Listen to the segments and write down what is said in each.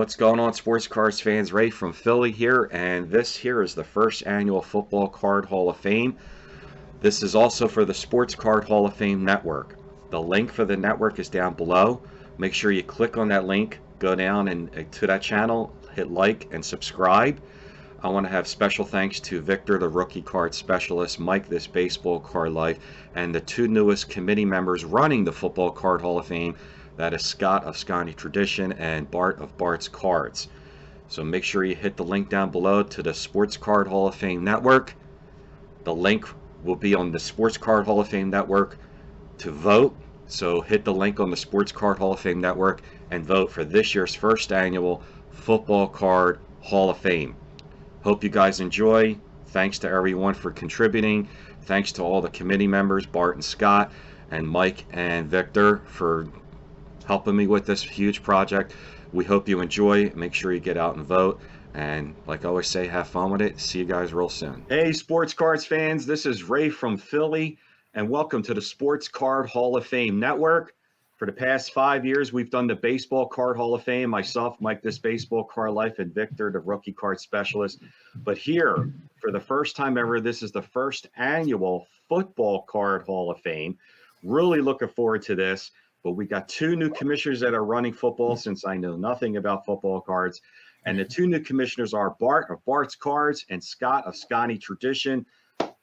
What's going on, sports cards fans? Ray from Philly here, and this here is the first annual Football Card Hall of Fame. This is also for the Sports Card Hall of Fame Network. The link for the network is down below. Make sure you click on that link, go down and to that channel, hit like and subscribe. I want to have special thanks to Victor, the rookie card specialist, Mike, this baseball card life, and the two newest committee members running the Football Card Hall of Fame. That is Scott of Scotty Tradition and Bart of Bart's Cards. So make sure you hit the link down below to the Sports Card Hall of Fame Network. The link will be on the Sports Card Hall of Fame Network to vote. So hit the link on the Sports Card Hall of Fame Network and vote for this year's first annual Football Card Hall of Fame. Hope you guys enjoy. Thanks to everyone for contributing. Thanks to all the committee members, Bart and Scott, and Mike and Victor for helping me with this huge project. We hope you enjoy. Make sure you get out and vote. And like I always say, have fun with it. See you guys real soon. Hey, sports cards fans. This is Ray from Philly, and welcome to the Sports Card Hall of Fame Network. For the past 5 years, we've done the Baseball Card Hall of Fame. Myself, Mike, this baseball card life, and Victor, the rookie card specialist. But here, for the first time ever, this is the first annual Football Card Hall of Fame. Really looking forward to this. But we got two new commissioners that are running football, since I know nothing about football cards. And the two new commissioners are Bart of Bart's Cards and Scott of Scotty Tradition.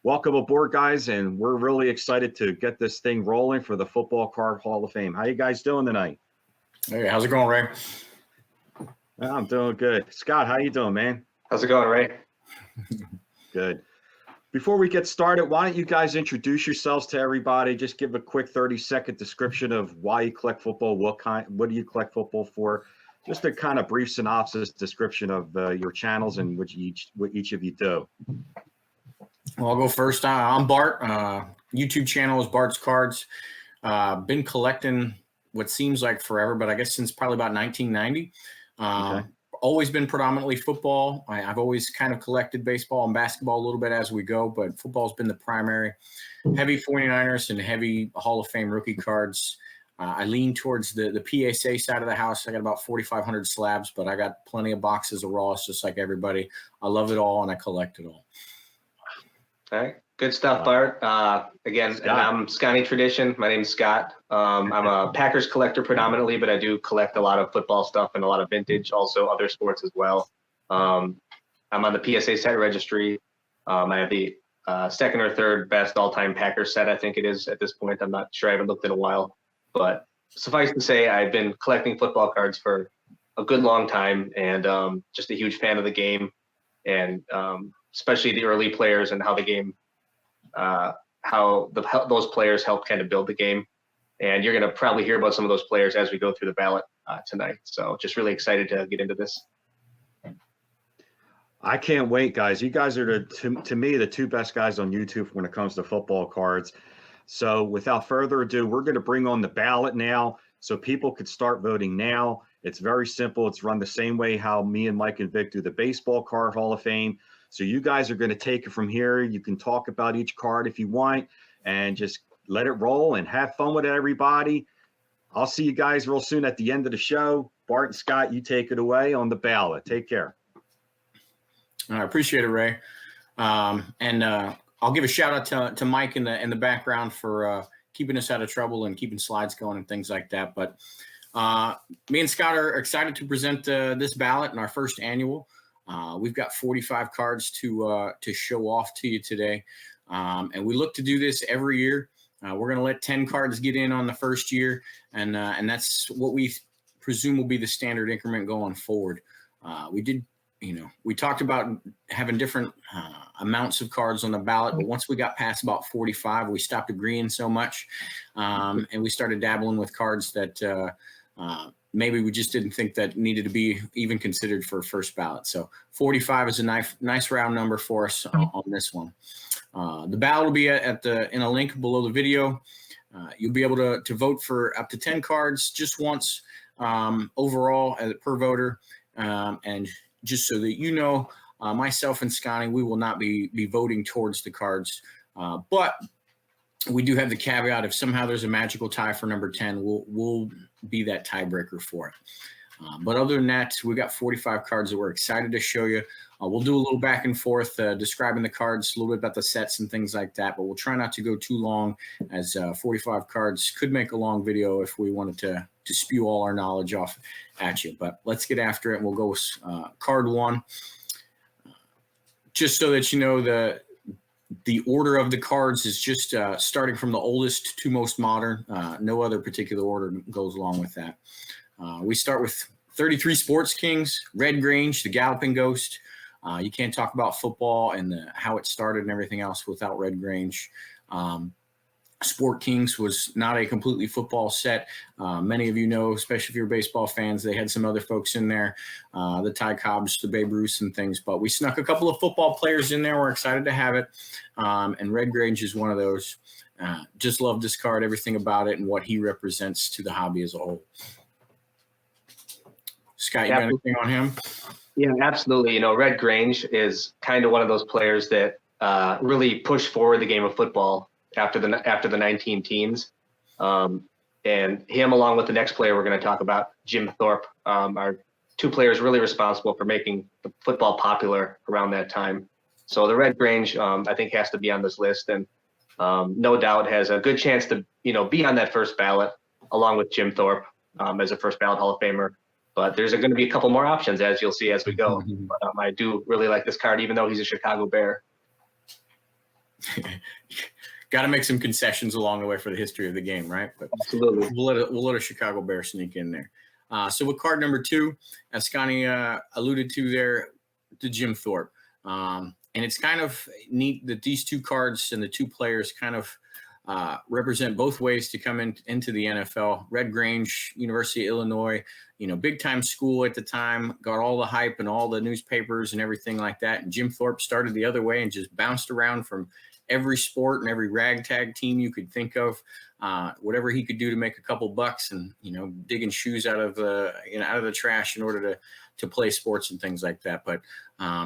Welcome aboard, guys, and we're really excited to get this thing rolling for the Football Card Hall of Fame. How you guys doing tonight? Hey, how's it going, Ray? I'm doing good. Scott, how you doing, man? How's it going, Ray? Good. Before we get started, why don't you guys introduce yourselves to everybody? Just give a quick 30-second description of why you collect football, what do you collect football for? Just a kind of brief synopsis description of your channels and what each of you do. Well, I'll go first. I'm Bart. YouTube channel is Bart's Cards. Been collecting what seems like forever, but I guess since probably about 1990. Okay. Always been predominantly football. I've always kind of collected baseball and basketball a little bit as we go, but football's been the primary. Heavy 49ers and heavy Hall of Fame rookie cards. I lean towards the PSA side of the house. I got about 4,500 slabs, but I got plenty of boxes of Raws just like everybody. I love it all, and I collect it all. All right. Good stuff, Bart. Again, and I'm Scotty Tradition. My name is Scott. I'm a Packers collector predominantly, but I do collect a lot of football stuff and a lot of vintage, also other sports as well. I'm on the PSA set registry. I have the second or third best all-time Packers set, I think it is at this point. I'm not sure. I haven't looked in a while. But suffice to say, I've been collecting football cards for a good long time, and just a huge fan of the game, and especially the early players and how the game those players help kind of build the game. And you're going to probably hear about some of those players as we go through the ballot tonight. So just really excited to get into this. I can't wait, guys. You guys are, to me, the two best guys on YouTube when it comes to football cards. So without further ado, we're going to bring on the ballot now so people could start voting now. It's very simple. It's run the same way how me and Mike and Vic do the Baseball Card Hall of Fame. So you guys are going to take it from here. You can talk about each card if you want and just let it roll and have fun with everybody. I'll see you guys real soon at the end of the show. Bart and Scott, you take it away on the ballot. Take care. I appreciate it, Ray. I'll give a shout out to Mike in the background for keeping us out of trouble and keeping slides going and things like that. But me and Scott are excited to present this ballot in our first annual. We've got 45 cards to show off to you today. And we look to do this every year. We're going to let 10 cards get in on the first year. And that's what we presume will be the standard increment going forward. We talked about having different amounts of cards on the ballot, but once we got past about 45, we stopped agreeing so much. And we started dabbling with cards that maybe we just didn't think that needed to be even considered for a first ballot. So 45 is a nice round number for us on this one. The ballot will be in a link below the video. You'll be able to vote for up to 10 cards just once overall per voter. And just so that you know, myself and Scotty, we will not be voting towards the cards. But we do have the caveat if somehow there's a magical tie for number 10, we'll be that tiebreaker for it. But other than that, we got 45 cards that we're excited to show you. We'll do a little back and forth describing the cards, a little bit about the sets and things like that, but we'll try not to go too long, as 45 cards could make a long video if we wanted to spew all our knowledge off at you. But let's get after it, and we'll go with card one. Just so that you know, the order of the cards is just starting from the oldest to most modern. No other particular order goes along with that. We start with 33 Sports Kings, Red Grange, the Galloping Ghost. You can't talk about football and how it started and everything else without Red Grange. Sport Kings was not a completely football set. Many of you know, especially if you're baseball fans, they had some other folks in there, the Ty Cobbs, the Babe Ruths and things, but we snuck a couple of football players in there. We're excited to have it. And Red Grange is one of those. Just love this card, everything about it and what he represents to the hobby as a whole. Scott, you got anything on him? Yeah, absolutely. Red Grange is kind of one of those players that really pushed forward the game of football after the 19 teens. And him, along with the next player we're going to talk about, Jim Thorpe, are two players really responsible for making the football popular around that time. So the Red Grange, I think, has to be on this list, and no doubt has a good chance to, be on that first ballot, along with Jim Thorpe as a first ballot Hall of Famer. But there's going to be a couple more options, as you'll see as we go. But I do really like this card, even though he's a Chicago Bear. Got to make some concessions along the way for the history of the game, right? But absolutely, we'll let a Chicago Bear sneak in there. So with card number 2, as Scotty alluded to there, to Jim Thorpe. And it's kind of neat that these two cards and the two players kind of represent both ways to come into the NFL. Red Grange, University of Illinois, big time school at the time, got all the hype and all the newspapers and everything like that. And Jim Thorpe started the other way and just bounced around from every sport and every ragtag team you could think of, whatever he could do to make a couple bucks, and digging shoes out of the trash in order to play sports and things like that. But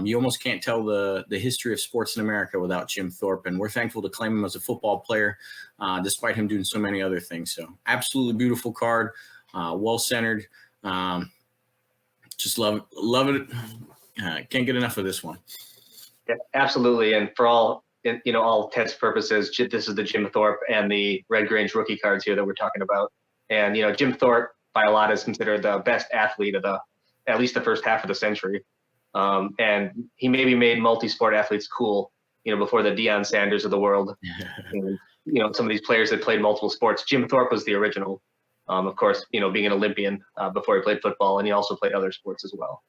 you almost can't tell the history of sports in America without Jim Thorpe, and we're thankful to claim him as a football player, despite him doing so many other things. So absolutely beautiful card, well centered. Just love it. Can't get enough of this one. Yeah, absolutely, and for all intents and purposes, this is the Jim Thorpe and the Red Grange rookie cards here that we're talking about. And Jim Thorpe, by a lot, is considered the best athlete of at least the first half of the century. And he maybe made multi-sport athletes cool, before the Deion Sanders of the world. And, some of these players that played multiple sports. Jim Thorpe was the original, of course, being an Olympian before he played football, and he also played other sports as well.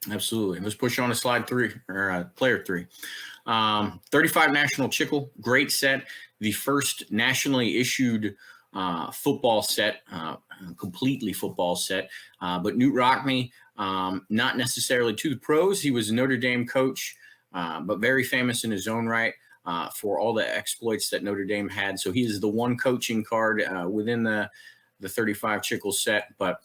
Absolutely. Let's push on to slide 3, or player 3. 35 National Chickle, great set. The first nationally issued football set, completely football set. But Newt Rockne, not necessarily to the pros. He was a Notre Dame coach, but very famous in his own right for all the exploits that Notre Dame had. So he is the one coaching card within the 35 Chickle set. But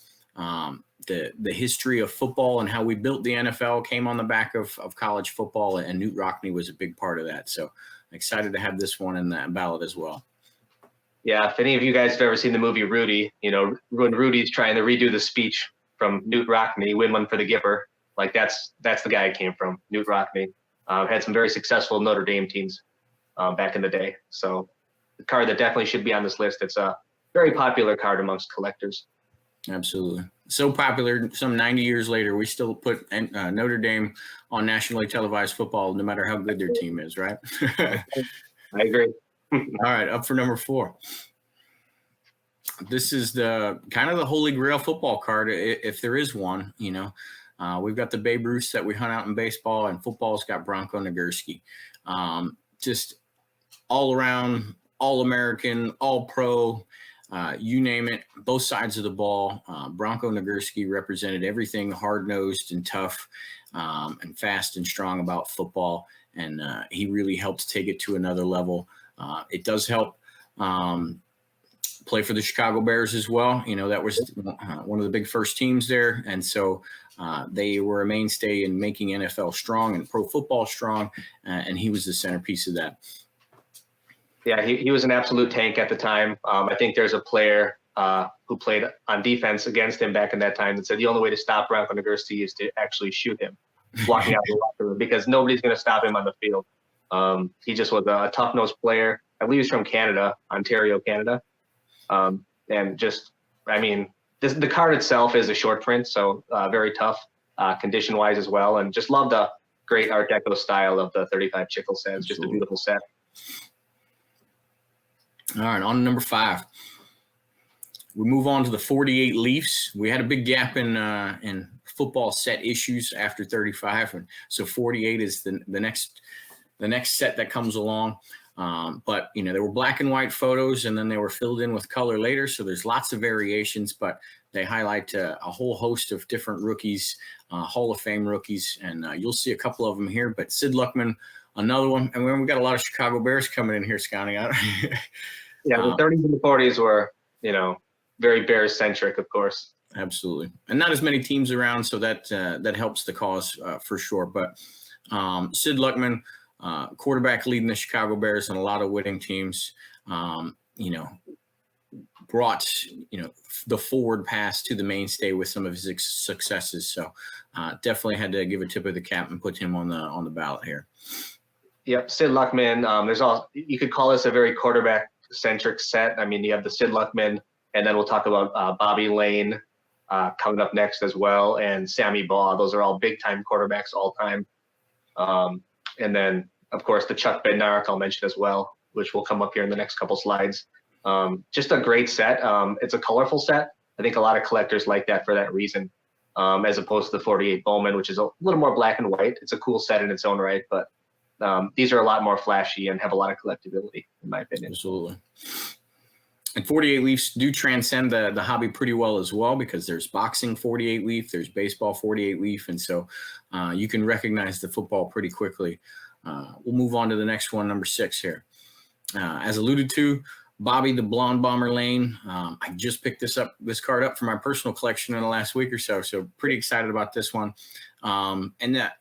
the history of football and how we built the NFL came on the back of college football, and Newt Rockne was a big part of that. So excited to have this one in the ballot as well. Yeah, if any of you guys have ever seen the movie Rudy, when Rudy's trying to redo the speech from Newt Rockne, win one for the Gipper, like that's the guy it came from, Newt Rockne. Had some very successful Notre Dame teams back in the day. So the card that definitely should be on this list. It's a very popular card amongst collectors. Absolutely. So popular, some 90 years later, we still put Notre Dame on nationally televised football, no matter how good their team is, right? I agree. All right, up for number 4. This is the kind of the holy grail football card, if there is one. We've got the Babe Ruths that we hunt out in baseball, and football's got Bronco Nagurski. Just all around, all American, all pro. You name it, both sides of the ball. Bronco Nagurski represented everything hard-nosed and tough and fast and strong about football, and he really helped take it to another level. It does help play for the Chicago Bears as well. That was one of the big first teams there, and so they were a mainstay in making NFL strong and pro football strong, and he was the centerpiece of that. Yeah, he was an absolute tank at the time. I think there's a player who played on defense against him back in that time, and said the only way to stop Bronco-Nagurski is to actually shoot him walking out of the locker room, because nobody's going to stop him on the field. He just was a tough-nosed player. I believe he's from Canada, Ontario, Canada. And just, I mean, the card itself is a short print, so very tough condition-wise as well. And just love the great Art Deco style of the 35 Chickle set. It's just a beautiful set. All right, on to number 5. We move on to the 48 Leafs. We had a big gap in football set issues after 35, and so 48 is the next set that comes along. But there were black and white photos, and then they were filled in with color later. So there's lots of variations, but they highlight a whole host of different rookies, Hall of Fame rookies, and you'll see a couple of them here. But Sid Luckman, another one, and we got a lot of Chicago Bears coming in here, Scotty. Yeah, the 30s and the 40s were, very Bears centric, of course. Absolutely, and not as many teams around, so that helps the cause for sure. But Sid Luckman, quarterback leading the Chicago Bears and a lot of winning teams, brought the forward pass to the mainstay with some of his successes. So definitely had to give a tip of the cap and put him on the ballot here. Yep, Sid Luckman. You could call this a very quarterback centric set. I mean, you have the Sid Luckman, and then we'll talk about Bobby Lane coming up next as well, and Sammy Baugh. Those are all big time quarterbacks all time. And then, of course, the Chuck Bednarik I'll mention as well, which will come up here in the next couple slides. Just a great set. It's a colorful set. I think a lot of collectors like that for that reason, as opposed to the 48 Bowman, which is a little more black and white. It's a cool set in its own right, but these are a lot more flashy and have a lot of collectability, in my opinion. Absolutely. And 48 Leafs do transcend the hobby pretty well as well, because there's boxing 48 Leaf, there's baseball 48 Leaf, and so you can recognize the football pretty quickly. We'll move on to the next one, number 6 here. As alluded to, Bobby the Blonde Bomber Lane. I just picked this card up for my personal collection in the last week or so pretty excited about this one. And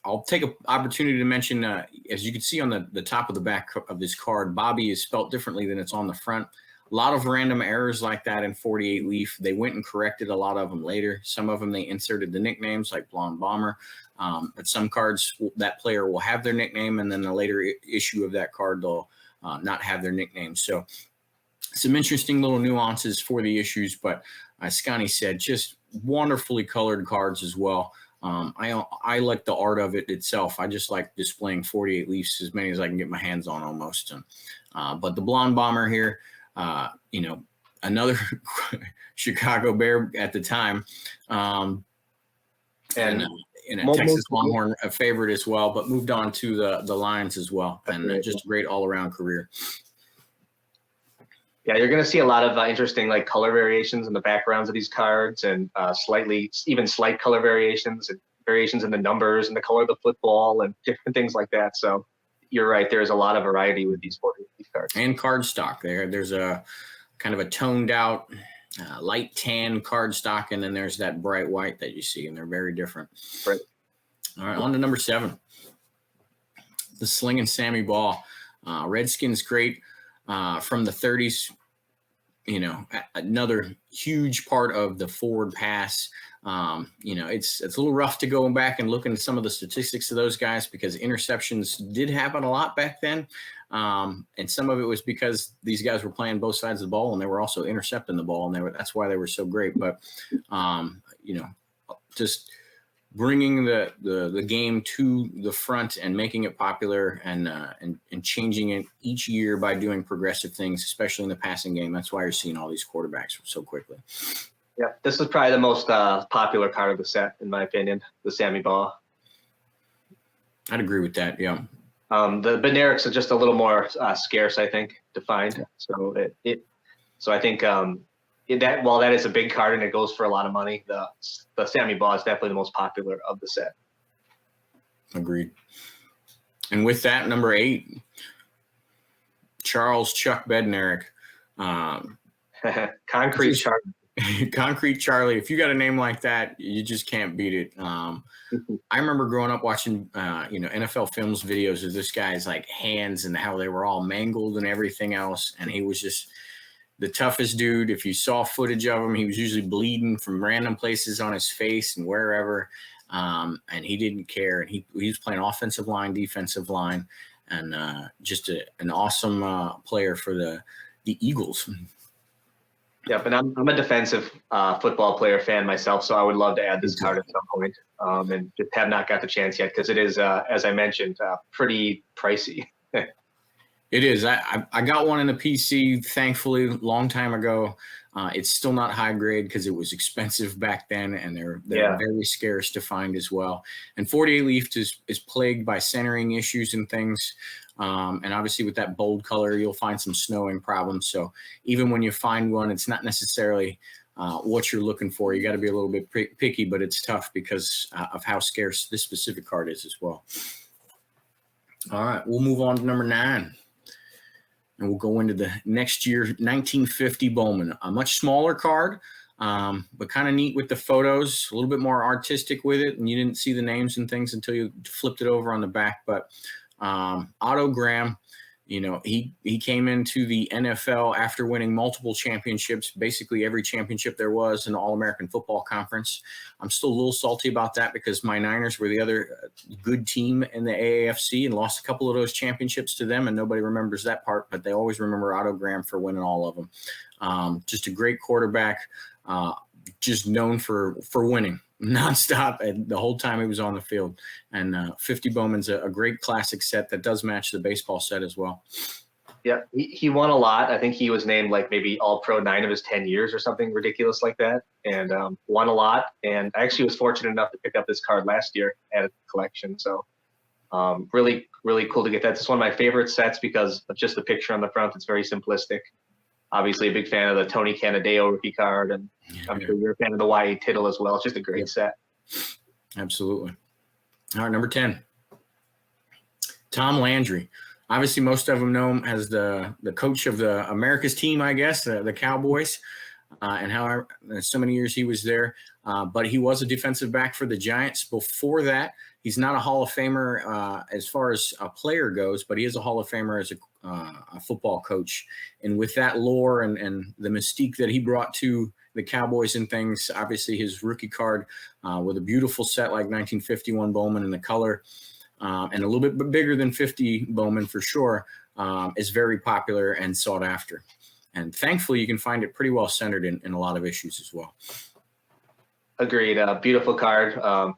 I'll take an opportunity to mention, as you can see on the top of the back of this card, Bobby is spelt differently than it's on the front. A lot of random errors like that in 48 Leaf. They went and corrected a lot of them later. Some of them they inserted the nicknames like Blonde Bomber. But some cards, that player will have their nickname, and then the later issue of that card, they'll not have their nickname. So some interesting little nuances for the issues, but as Scotty said, just wonderfully colored cards as well. I like the art of it itself. I just like displaying 48 Leafs, as many as I can get my hands on almost. But the Blonde Bomber here, another Chicago Bear at the time, and a Texas Longhorn a favorite as well, but moved on to the Lions as well, and just a great all-around career. Yeah, you're going to see a lot of interesting color variations in the backgrounds of these cards, and slight color variations and variations in the numbers and the color of the football and different things like that. So you're right. There's a lot of variety with these cards. And card stock. There's a kind of a toned out light tan card stock, and then there's that bright white that you see, and they're very different. Right. All right, on to number 7. The Slingin' Sammy Baugh. Redskins great from the 30s. Another huge part of the forward pass. It's a little rough to go back and look into some of the statistics of those guys, because interceptions did happen a lot back then. And some of it was because these guys were playing both sides of the ball, and they were also intercepting the ball, and that's why they were so great. But, just bringing the game to the front and making it popular, and changing it each year by doing progressive things, especially in the passing game. That's why you're seeing all these quarterbacks so quickly. Yeah, this is probably the most popular card of the set, in my opinion, the Sammy Baugh. I'd agree with that, yeah. The Bednariks are just a little more scarce, I think, to find. So so I think that while that is a big card and it goes for a lot of money, the Sammy Baugh is definitely the most popular of the set. Agreed. And with that, number 8, Charles Chuck Bednarik. Concrete Charlie. Concrete Charlie. If you got a name like that, you just can't beat it. I remember growing up watching, NFL films videos of this guy's hands and how they were all mangled and everything else. And he was just the toughest dude. If you saw footage of him, he was usually bleeding from random places on his face and wherever. And he didn't care. And he was playing offensive line, defensive line, and just an awesome player for the Eagles. Yep, and I'm a defensive football player fan myself, so I would love to add this card at some point, and just have not got the chance yet because it is, as I mentioned, pretty pricey. It is. I got one in the PC, thankfully, a long time ago. It's still not high grade because it was expensive back then, and they're very scarce to find as well. And 48 Leaf is plagued by centering issues and things. And obviously with that bold color, you'll find some snowing problems. So even when you find one, it's not necessarily what you're looking for. You got to be a little bit picky, but it's tough because of how scarce this specific card is as well. All right, we'll move on to number 9. And we'll go into the next year, 1950 Bowman, a much smaller card, but kind of neat with the photos, a little bit more artistic with it. And you didn't see the names and things until you flipped it over on the back. But Otto Graham, you know, he came into the NFL after winning multiple championships, basically every championship there was in the All-American Football Conference. I'm still a little salty about that because my Niners were the other good team in the AAFC and lost a couple of those championships to them, and nobody remembers that part, but they always remember Otto Graham for winning all of them. Just a great quarterback, just known for winning nonstop and the whole time he was on the field. And 50 Bowman's a great classic set that does match the baseball set as well. Yeah, he won a lot. I think he was named like maybe All-Pro 9 of his 10 years or something ridiculous like that, and won a lot. And I actually was fortunate enough to pick up this card last year at a collection. So really, really cool to get that. This is one of my favorite sets because of just the picture on the front. It's very simplistic. Obviously a big fan of the Tony Canadeo rookie card, and I'm sure you're a fan of the Y.A. Tittle as well. It's just a great set. Absolutely. All right, number 10, Tom Landry. Obviously, most of them know him as the coach of the America's team, I guess, the Cowboys, and how so many years he was there. But he was a defensive back for the Giants. Before that, he's not a Hall of Famer as far as a player goes, but he is a Hall of Famer as a football coach. And with that lore and the mystique that he brought to the Cowboys and things, obviously his rookie card with a beautiful set like 1951 Bowman in the color, and a little bit bigger than 50 Bowman for sure, is very popular and sought after. And thankfully, you can find it pretty well centered in a lot of issues as well. Agreed. Beautiful card.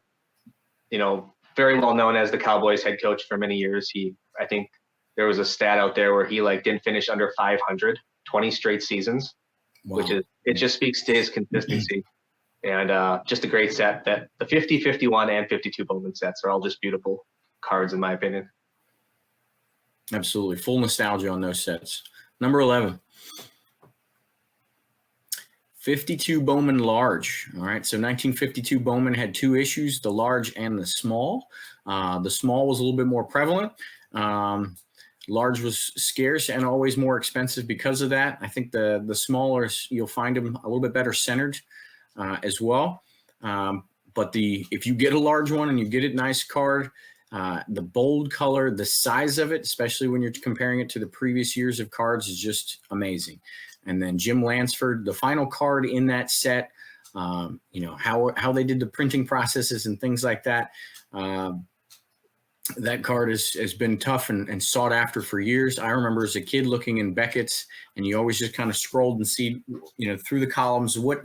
You know, very well known as the Cowboys head coach for many years. I think there was a stat out there where he didn't finish under 500, 20 straight seasons, wow. It just speaks to his consistency. And just a great set. That the 50, 51, and 52 Bowman sets are all just beautiful cards in my opinion. Absolutely. Full nostalgia on those sets. Number 11. 52 Bowman Large. All right. So 1952 Bowman had 2 issues, the large and the small. The small was a little bit more prevalent. Large was scarce and always more expensive because of that. I think the smaller, you'll find them a little bit better centered as well. But if you get a large one and you get it nice card, the bold color, the size of it, especially when you're comparing it to the previous years of cards, is just amazing. And then Jim Lansford, the final card in that set, you know, how they did the printing processes and things like that. That card has been tough and sought after for years. I remember as a kid looking in Beckett's, and you always just kind of scrolled and see, you know, through the columns, what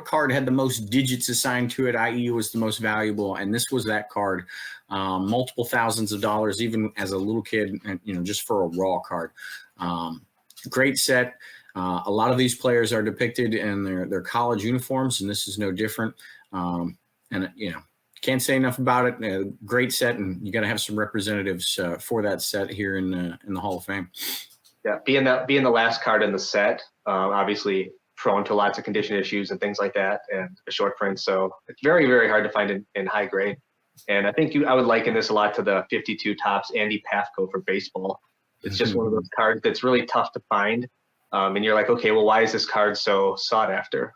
card had the most digits assigned to it, i.e. was the most valuable. And this was that card, multiple thousands of dollars, even as a little kid, and, you know, just for a raw card. Great set. A lot of these players are depicted in their college uniforms, and this is no different. And, you know, can't say enough about it. Great set, and you got to have some representatives for that set here in the Hall of Fame. Yeah, being the last card in the set, obviously prone to lots of condition issues and things like that, and a short print. So it's very, very hard to find in high grade. And I think I would liken this a lot to the 52 Topps Andy Pafko for baseball. It's just one of those cards that's really tough to find. And you're like, okay, well, why is this card so sought after?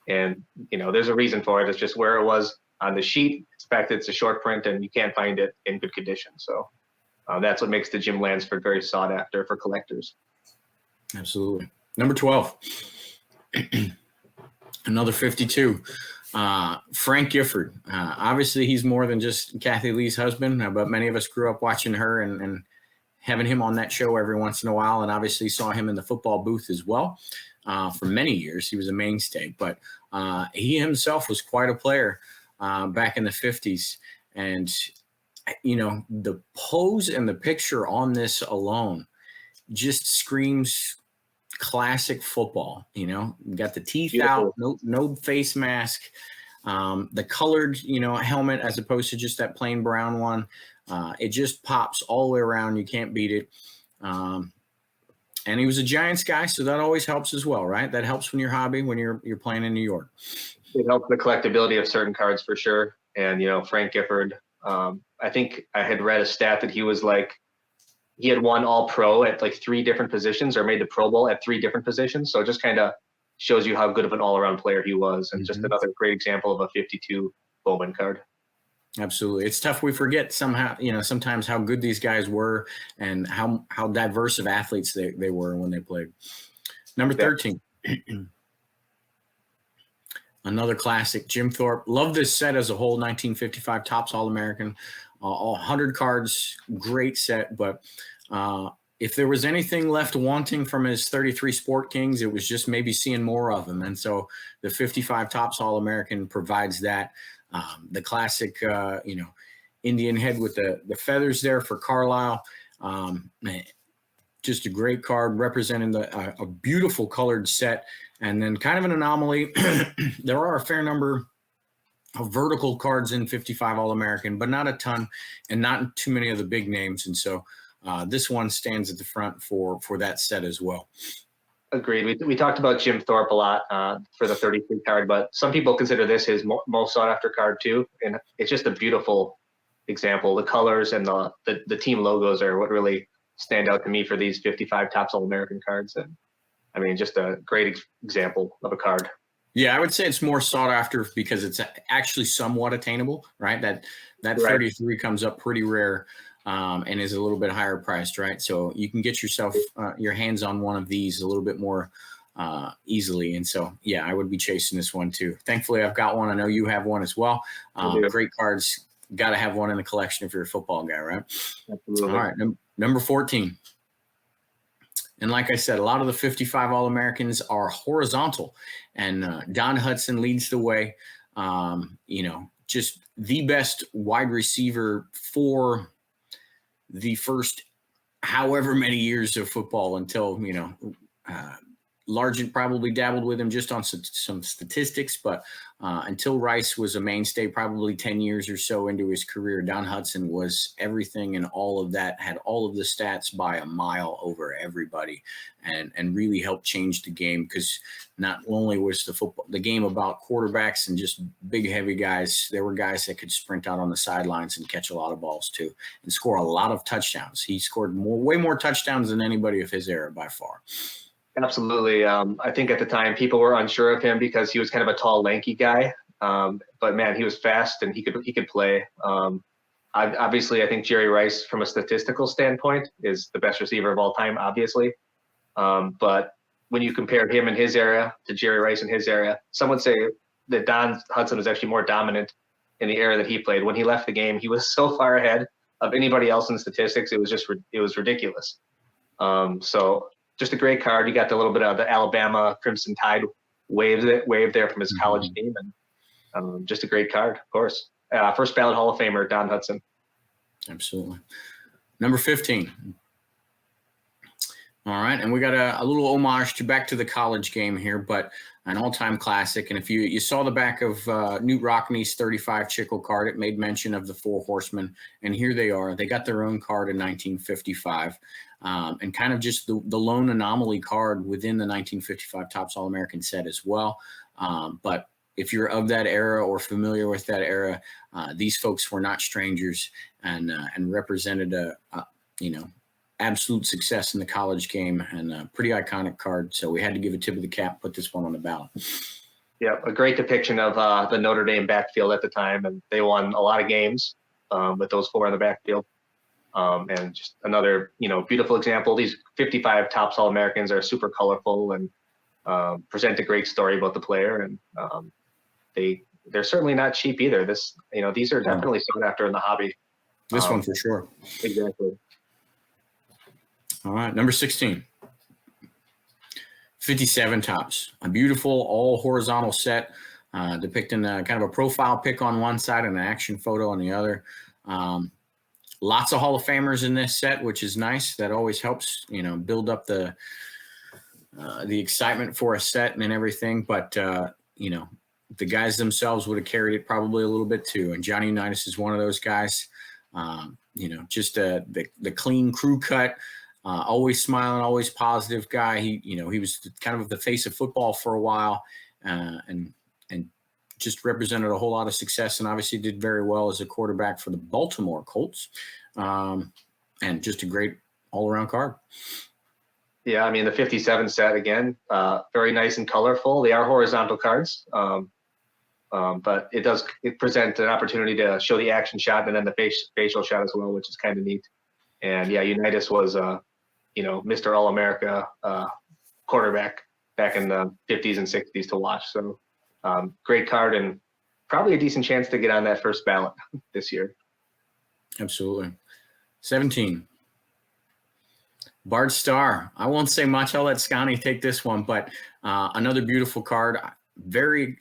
And, you know, there's a reason for it. It's just where it was on the sheet. It's the fact that it's a short print and you can't find it in good condition. So that's what makes the Jim Lansford very sought after for collectors. Absolutely. Number 12, another 52. Frank Gifford. Obviously, he's more than just Kathy Lee's husband, but many of us grew up watching her and having him on that show every once in a while, and obviously saw him in the football booth as well for many years. He was a mainstay, but he himself was quite a player back in the 50s. And, the pose and the picture on this alone just screams classic football. You got the teeth Beautiful. out, no face mask, the colored, helmet as opposed to just that plain brown one. It just pops all the way around. You can't beat it. And he was a Giants guy, so that always helps as well, right? That helps when your hobby, when you're playing in New York. It helps the collectability of certain cards for sure. And, Frank Gifford, I think I had read a stat that he had won all pro at like 3 different positions, or made the Pro Bowl at 3 different positions. So it just kind of shows you how good of an all-around player he was. And just another great example of a 52 Bowman card. Absolutely. It's tough. We forget somehow, sometimes how good these guys were and how diverse of athletes they were when they played. Number 13. Another classic, Jim Thorpe. Love this set as a whole, 1955 Topps All-American. 100 cards, great set. But if there was anything left wanting from his 33 Sport Kings, it was just maybe seeing more of them. And so the 55 Topps All-American provides that. The classic, Indian head with the feathers there for Carlisle. Just a great card representing a beautiful colored set. And then kind of an anomaly. There are a fair number of vertical cards in 55 All-American, but not a ton and not too many of the big names. And so this one stands at the front for that set as well. Agreed. We talked about Jim Thorpe a lot for the 33 card, but some people consider this his most sought after card too. And it's just a beautiful example. The colors and the team logos are what really stand out to me for these 55 Topps All-American cards. And I mean, just a great example of a card. Yeah, I would say it's more sought after because it's actually somewhat attainable, right? That 33 comes up pretty rare and is a little bit higher priced, right? So you can get yourself your hands on one of these a little bit more easily. And so, yeah, I would be chasing this one too. Thankfully, I've got one. I know you have one as well. Great cards. Got to have one in the collection if you're a football guy, right? Absolutely. All right, number 14. And like I said, a lot of the 55 All-Americans are horizontal, and Don Hudson leads the way. Just the best wide receiver for the first however many years of football until, Largent probably dabbled with him just on some statistics, but until Rice was a mainstay, probably 10 years or so into his career, Don Hudson was everything and all of that, had all of the stats by a mile over everybody, and really helped change the game, because not only was the game about quarterbacks and just big, heavy guys, there were guys that could sprint out on the sidelines and catch a lot of balls too and score a lot of touchdowns. He scored way more touchdowns than anybody of his era by far. Absolutely. I think at the time people were unsure of him because he was kind of a tall, lanky guy. But man, he was fast and he could play. Obviously, I think Jerry Rice, from a statistical standpoint, is the best receiver of all time, obviously. But when you compare him in his era to Jerry Rice in his era, some would say that Don Hudson was actually more dominant in the era that he played. When he left the game, he was so far ahead of anybody else in statistics. It was ridiculous. So just a great card. You got the little bit of the Alabama Crimson Tide wave there from his college team, and just a great card, of course. First ballot Hall of Famer, Don Hudson. Absolutely. Number 15. All right, and we got a little homage back to the college game here, but an all-time classic. And if you saw the back of Newt Rockney's 35 Chickle card, it made mention of the Four Horsemen, and here they are. They got their own card in 1955. And kind of just the lone anomaly card within the 1955 Topps All-American set as well. But if you're of that era or familiar with that era, these folks were not strangers and represented absolute success in the college game, and a pretty iconic card. So we had to give a tip of the cap, put this one on the ballot. Yeah, a great depiction of the Notre Dame backfield at the time, and they won a lot of games with those four in the backfield. And just another, beautiful example. These 55 Topps All-Americans are super colorful and present a great story about the player. And they're certainly not cheap either. These are definitely sought after in the hobby. This one for sure. Exactly. All right, number 16. 57 Topps. A beautiful all horizontal set depicting kind of a profile pic on one side and an action photo on the other. Lots of Hall of Famers in this set, which is nice. That always helps, build up the excitement for a set and everything. But, the guys themselves would have carried it probably a little bit too. And Johnny Unitas is one of those guys. Just the clean crew cut, always smiling, always positive guy. He was kind of the face of football for a while, and just represented a whole lot of success, and obviously did very well as a quarterback for the Baltimore Colts, and just a great all-around card. Yeah, I mean, the 57 set, again, very nice and colorful. They are horizontal cards, but it presents an opportunity to show the action shot and then the facial shot as well, which is kind of neat. And yeah, Unitas was, Mr. All-America quarterback back in the 50s and 60s to watch. So great card and probably a decent chance to get on that first ballot this year. Absolutely. 17. Bart Starr. I won't say much. I'll let Scotty take this one, but another beautiful card, very,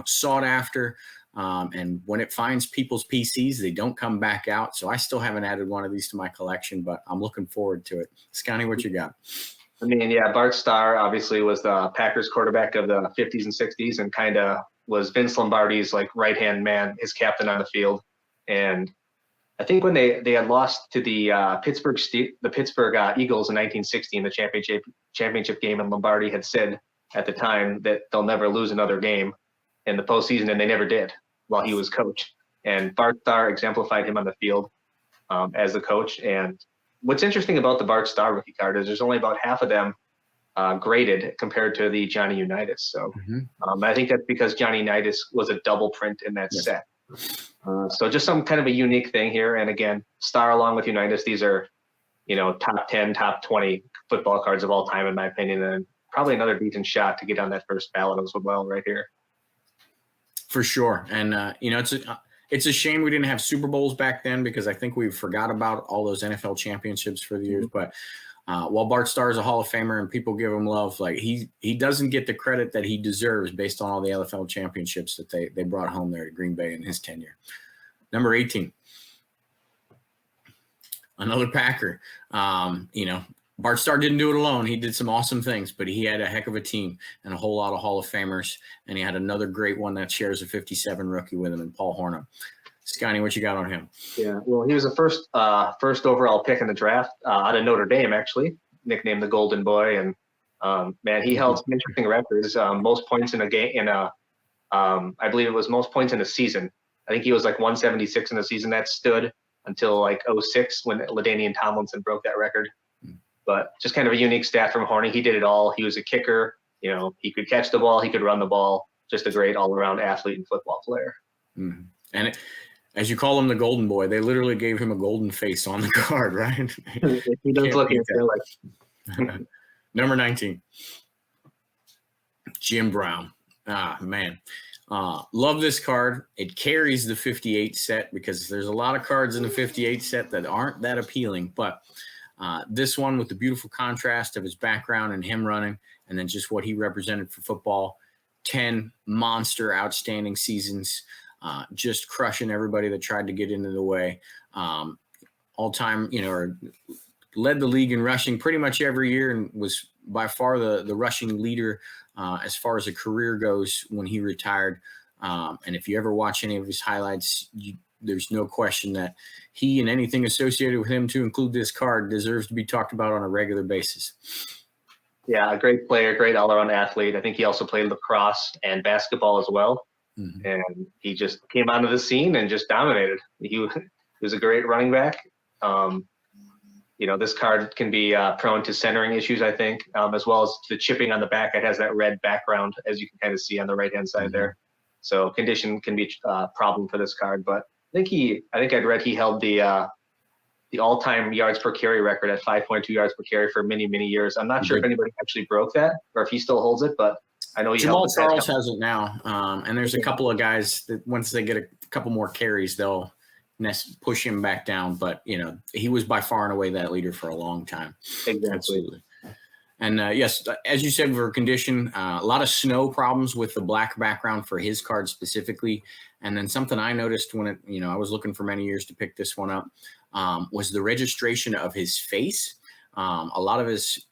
sought after. And when it finds people's PCs, they don't come back out. So I still haven't added one of these to my collection, but I'm looking forward to it. Scotty, what you got? I mean, yeah, Bart Starr obviously was the Packers quarterback of the 50s and 60s and kind of was Vince Lombardi's right-hand man, his captain on the field. And I think when they had lost to the Pittsburgh Eagles in 1960 in the championship game, and Lombardi had said at the time that they'll never lose another game in the postseason, and they never did while he was coach. And Bart Starr exemplified him on the field as the coach. And what's interesting about the Bart Starr rookie card is there's only about half of them graded compared to the Johnny Unitas. So I think that's because Johnny Unitas was a double print in that set. So just some kind of a unique thing here. And again, Starr along with Unitas, these are, top 10, top 20 football cards of all time, in my opinion, and probably another decent shot to get on that first ballot as well right here. For sure. And, it's a shame we didn't have Super Bowls back then because I think we forgot about all those NFL championships for the years. But while Bart Starr is a Hall of Famer and people give him love, he doesn't get the credit that he deserves based on all the NFL championships that they brought home there at Green Bay in his tenure. Number 18, another Packer. Bart Starr didn't do it alone. He did some awesome things, but he had a heck of a team and a whole lot of Hall of Famers. And he had another great one that shares a 57 rookie with him in Paul Hornung. Scotty, what you got on him? Yeah, well, he was the first overall pick in the draft out of Notre Dame, actually, nicknamed the Golden Boy. And he held some interesting records. Most points in a game I believe it was most points in a season. I think he was 176 in the season. That stood until 06 when LaDainian Tomlinson broke that record. But just kind of a unique stat from Hornung. He did it all. He was a kicker. He could catch the ball. He could run the ball. Just a great all-around athlete and football player. Mm-hmm. And as you call him, the Golden Boy, they literally gave him a golden face on the card, right? He does look like. Number 19, Jim Brown. Man. Love this card. It carries the 58 set because there's a lot of cards in the 58 set that aren't that appealing, but this one with the beautiful contrast of his background and him running and then just what he represented for football, 10 monster outstanding seasons, just crushing everybody that tried to get into the way. All time, led the league in rushing pretty much every year and was by far the rushing leader as far as a career goes when he retired. And if you ever watch any of his highlights, there's no question that he and anything associated with him, to include this card, deserves to be talked about on a regular basis. Yeah, a great player, great all-around athlete. I think he also played lacrosse and basketball as well. Mm-hmm. And he just came onto the scene and just dominated. He was a great running back. This card can be prone to centering issues, I think, as well as the chipping on the back. It has that red background, as you can kind of see on the right-hand side there. So condition can be a problem for this card. But I think I'd read he held the the all-time yards per carry record at 5.2 yards per carry for many, many years. I'm not sure if anybody actually broke that or if he still holds it, but I know he Jamal held it. Charles has it now, and there's a couple of guys that once they get a couple more carries, they'll push him back down. But he was by far and away that leader for a long time. Exactly. Absolutely. And yes, as you said, for condition, a lot of snow problems with the black background for his card specifically. And then something I noticed when I was looking for many years to pick this one up was the registration of his face. A lot of his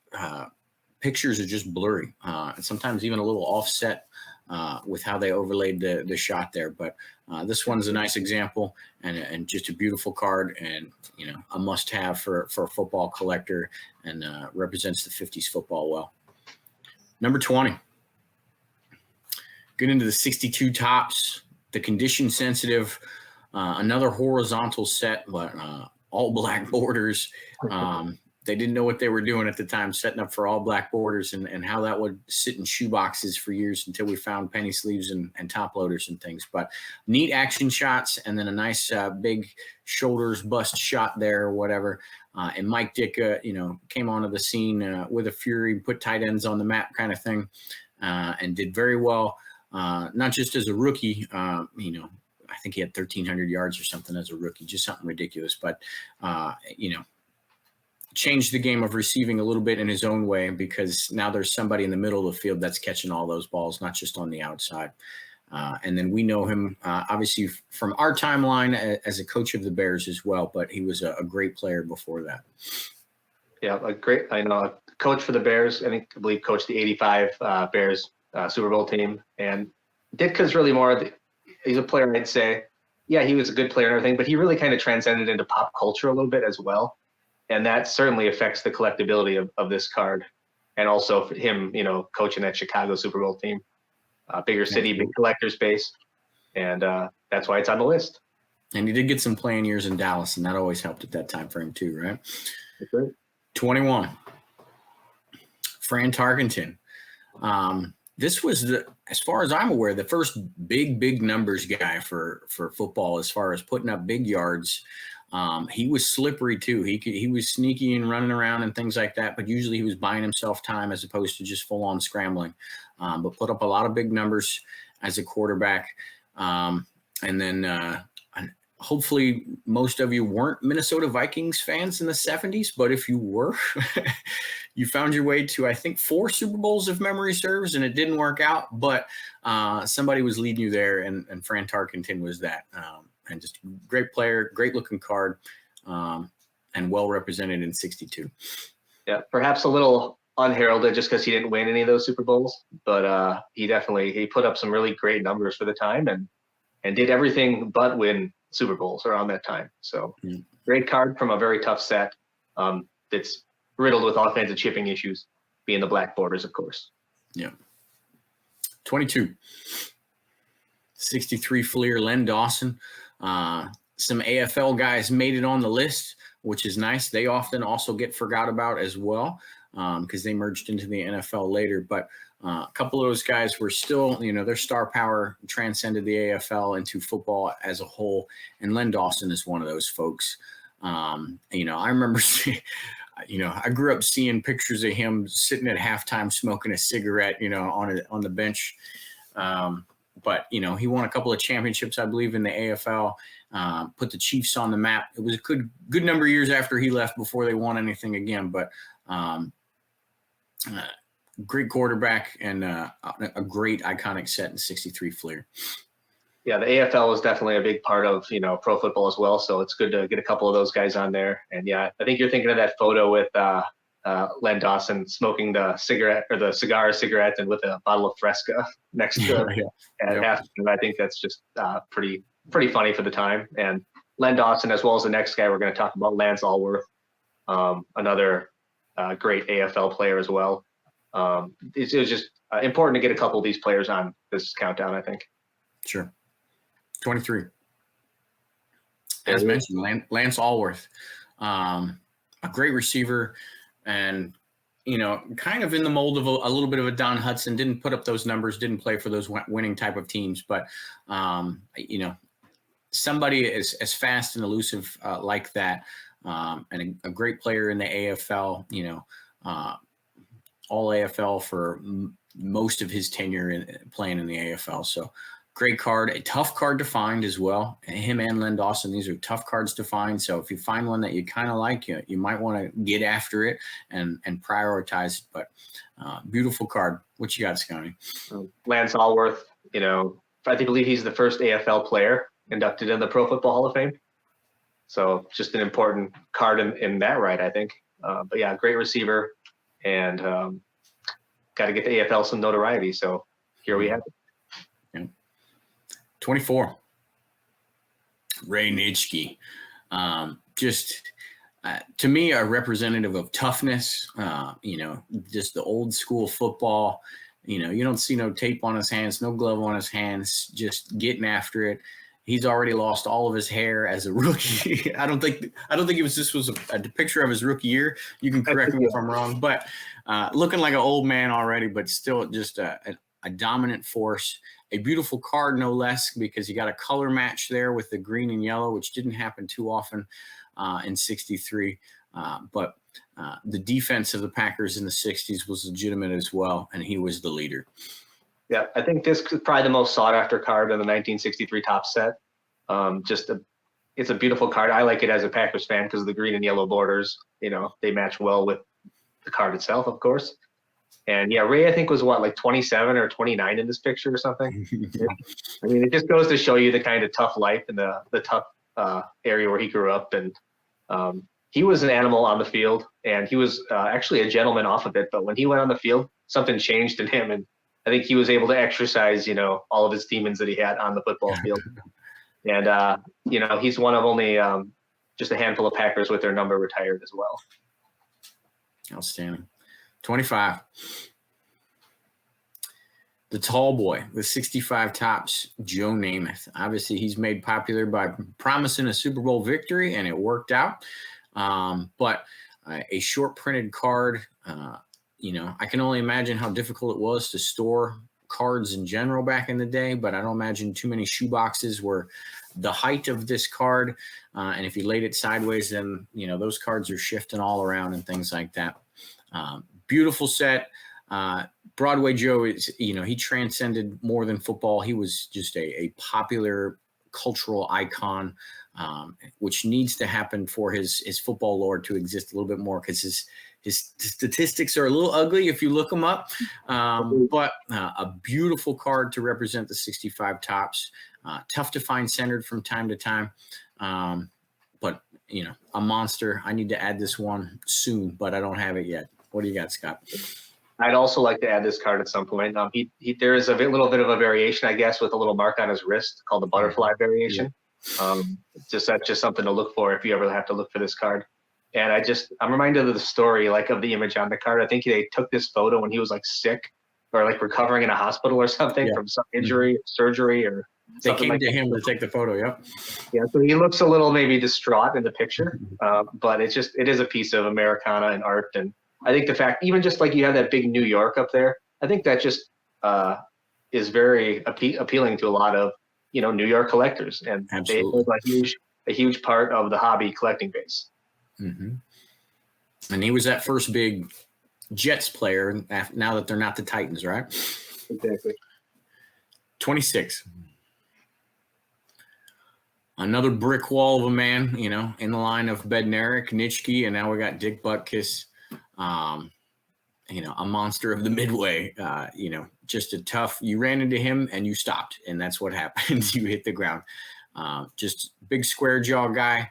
pictures are just blurry, and sometimes even a little offset with how they overlaid the shot there. But this one's a nice example and just a beautiful card, and a must-have for a football collector, and represents the 50s football well. Number 20. Get into the 62 tops, the condition sensitive, another horizontal set, but all black borders. They didn't know what they were doing at the time, setting up for all black borders, and how that would sit in shoe boxes for years until we found penny sleeves and top loaders and things. But neat action shots, and then a nice big shoulders bust shot there or whatever. And Mike Ditka, came onto the scene with a fury, put tight ends on the map kind of thing, and did very well, not just as a rookie. I think he had 1,300 yards or something as a rookie, just something ridiculous. But, changed the game of receiving a little bit in his own way, because now there's somebody in the middle of the field that's catching all those balls, not just on the outside. And then we know him, obviously, from our timeline as a coach of the Bears as well, but he was a great player before that. Yeah, a coach for the Bears. I believe coached the 85 Bears Super Bowl team. And Ditka's really he's a player, I'd say. Yeah, he was a good player and everything, but he really kind of transcended into pop culture a little bit as well. And that certainly affects the collectability of this card. And also for him, coaching that Chicago Super Bowl team. Bigger city, big collector space. And that's why it's on the list. And he did get some playing years in Dallas, and that always helped at that time frame too, right? That's right. 21. Fran Tarkenton. This was, as far as I'm aware, the first big numbers guy for football as far as putting up big yards. He was slippery too. He was sneaky and running around and things like that, but usually he was buying himself time as opposed to just full on scrambling. But put up a lot of big numbers as a quarterback. And then hopefully most of you weren't Minnesota Vikings fans in the 70s, but if you were, you found your way to, I think, 4 Super Bowls if memory serves, and it didn't work out, but somebody was leading you there, and Fran Tarkenton was that. And just great player, great looking card, and well represented in 62. Yeah, perhaps a little unheralded just because he didn't win any of those Super Bowls, but he put up some really great numbers for the time and did everything but win Super Bowls around that time. So great card from a very tough set that's riddled with all kinds of chipping issues, being the black borders, of course. Yeah. 22. 63 Fleer, Len Dawson. Some AFL guys made it on the list, which is nice. They often also get forgot about as well because they merged into the NFL later. But a couple of those guys were still, their star power transcended the AFL into football as a whole. And Len Dawson is one of those folks. I remember I grew up seeing pictures of him sitting at halftime smoking a cigarette, on the bench. But, he won a couple of championships, I believe, in the AFL, put the Chiefs on the map. It was a good number of years after he left before they won anything again. But great quarterback and a great iconic set in 63 Fleer. Yeah, the AFL was definitely a big part of, pro football as well. So it's good to get a couple of those guys on there. And, yeah, I think you're thinking of that photo with Len Dawson smoking the cigarette or the cigarette and with a bottle of Fresca next to him. And I think that's just pretty funny for the time. And Len Dawson, as well as the next guy we're going to talk about, Lance Allworth, another great AFL player as well. It was just important to get a couple of these players on this countdown, I think. Sure. 23. As mentioned, Lance Allworth, a great receiver. And, kind of in the mold of a little bit of a Don Hudson, didn't put up those numbers, didn't play for those winning type of teams. But, somebody as fast and elusive like that, and a great player in the AFL, all AFL for most of his tenure playing in the AFL. So great card, a tough card to find as well. Him and Len Dawson, these are tough cards to find. So if you find one that you kind of like, you might want to get after it and prioritize it. But beautiful card. What you got, Scotty? Lance Allworth, I believe he's the first AFL player inducted in the Pro Football Hall of Fame. So just an important card in that right, I think. But yeah, great receiver, and got to get the AFL some notoriety. So here we have it. 24. Ray Nitschke. To me, a representative of toughness, just the old school football. You don't see no tape on his hands, no glove on his hands, just getting after it. He's already lost all of his hair as a rookie. I don't think this was a picture of his rookie year. You can correct me if I'm wrong, but looking like an old man already, but still just a dominant force. A beautiful card, no less, because you got a color match there with the green and yellow, which didn't happen too often in 63. But the defense of the Packers in the 60s was legitimate as well, and he was the leader. Yeah, I think this is probably the most sought-after card in the 1963 top set. It's a beautiful card. I like it as a Packers fan because of the green and yellow borders. They match well with the card itself, of course. And yeah, Ray, I think, was like 27 or 29 in this picture or something. I mean, it just goes to show you the kind of tough life and the tough area where he grew up. And he was an animal on the field, and he was actually a gentleman off of it. But when he went on the field, something changed in him, and I think he was able to exercise, all of his demons that he had on the football field. And he's one of only just a handful of Packers with their number retired as well. Outstanding. 25. The tall boy with 65 tops, Joe Namath. Obviously, he's made popular by promising a Super Bowl victory, and it worked out. But a short printed card, I can only imagine how difficult it was to store cards in general back in the day, but I don't imagine too many shoe boxes were the height of this card. And if you laid it sideways, then, those cards are shifting all around and things like that. Beautiful set. Broadway Joe is, he transcended more than football. He was just a popular cultural icon, which needs to happen for his football lore to exist a little bit more, because his statistics are a little ugly if you look them up. But a beautiful card to represent the 65 tops. Tough to find centered from time to time. But, a monster. I need to add this one soon, but I don't have it yet. What do you got, Scott? I'd also like to add this card at some point. There is a little bit of a variation, I guess, with a little mark on his wrist called the butterfly variation. Yeah. That's just something to look for if you ever have to look for this card. And I'm reminded of the story, of the image on the card. I think they took this photo when he was sick or recovering in a hospital or something from some injury, surgery, or they came to him to take the photo. Yep. Yeah. So he looks a little maybe distraught in the picture, but it is a piece of Americana and art. And I think the fact, even just you have that big New York up there, I think that just is very appealing to a lot of, New York collectors, and Absolutely. They hold a huge part of the hobby collecting base. Mm-hmm. And he was that first big Jets player now that they're not the Titans, right? Exactly. 26. Another brick wall of a man, in the line of Bednarik, Nitschke, and now we got Dick Butkus. A monster of the midway, just a tough, you ran into him and you stopped, and that's what happened. You hit the ground. Just big square jaw guy,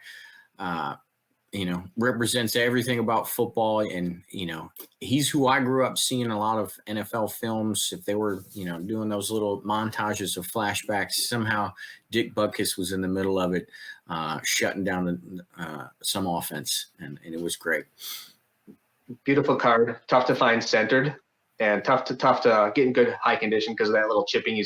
represents everything about football. And, he's who I grew up seeing a lot of NFL films. If they were, doing those little montages of flashbacks, somehow Dick Butkus was in the middle of it, shutting down some offense. And it was great. Beautiful card, tough to find centered, and tough to get in good high condition because of that little chipping you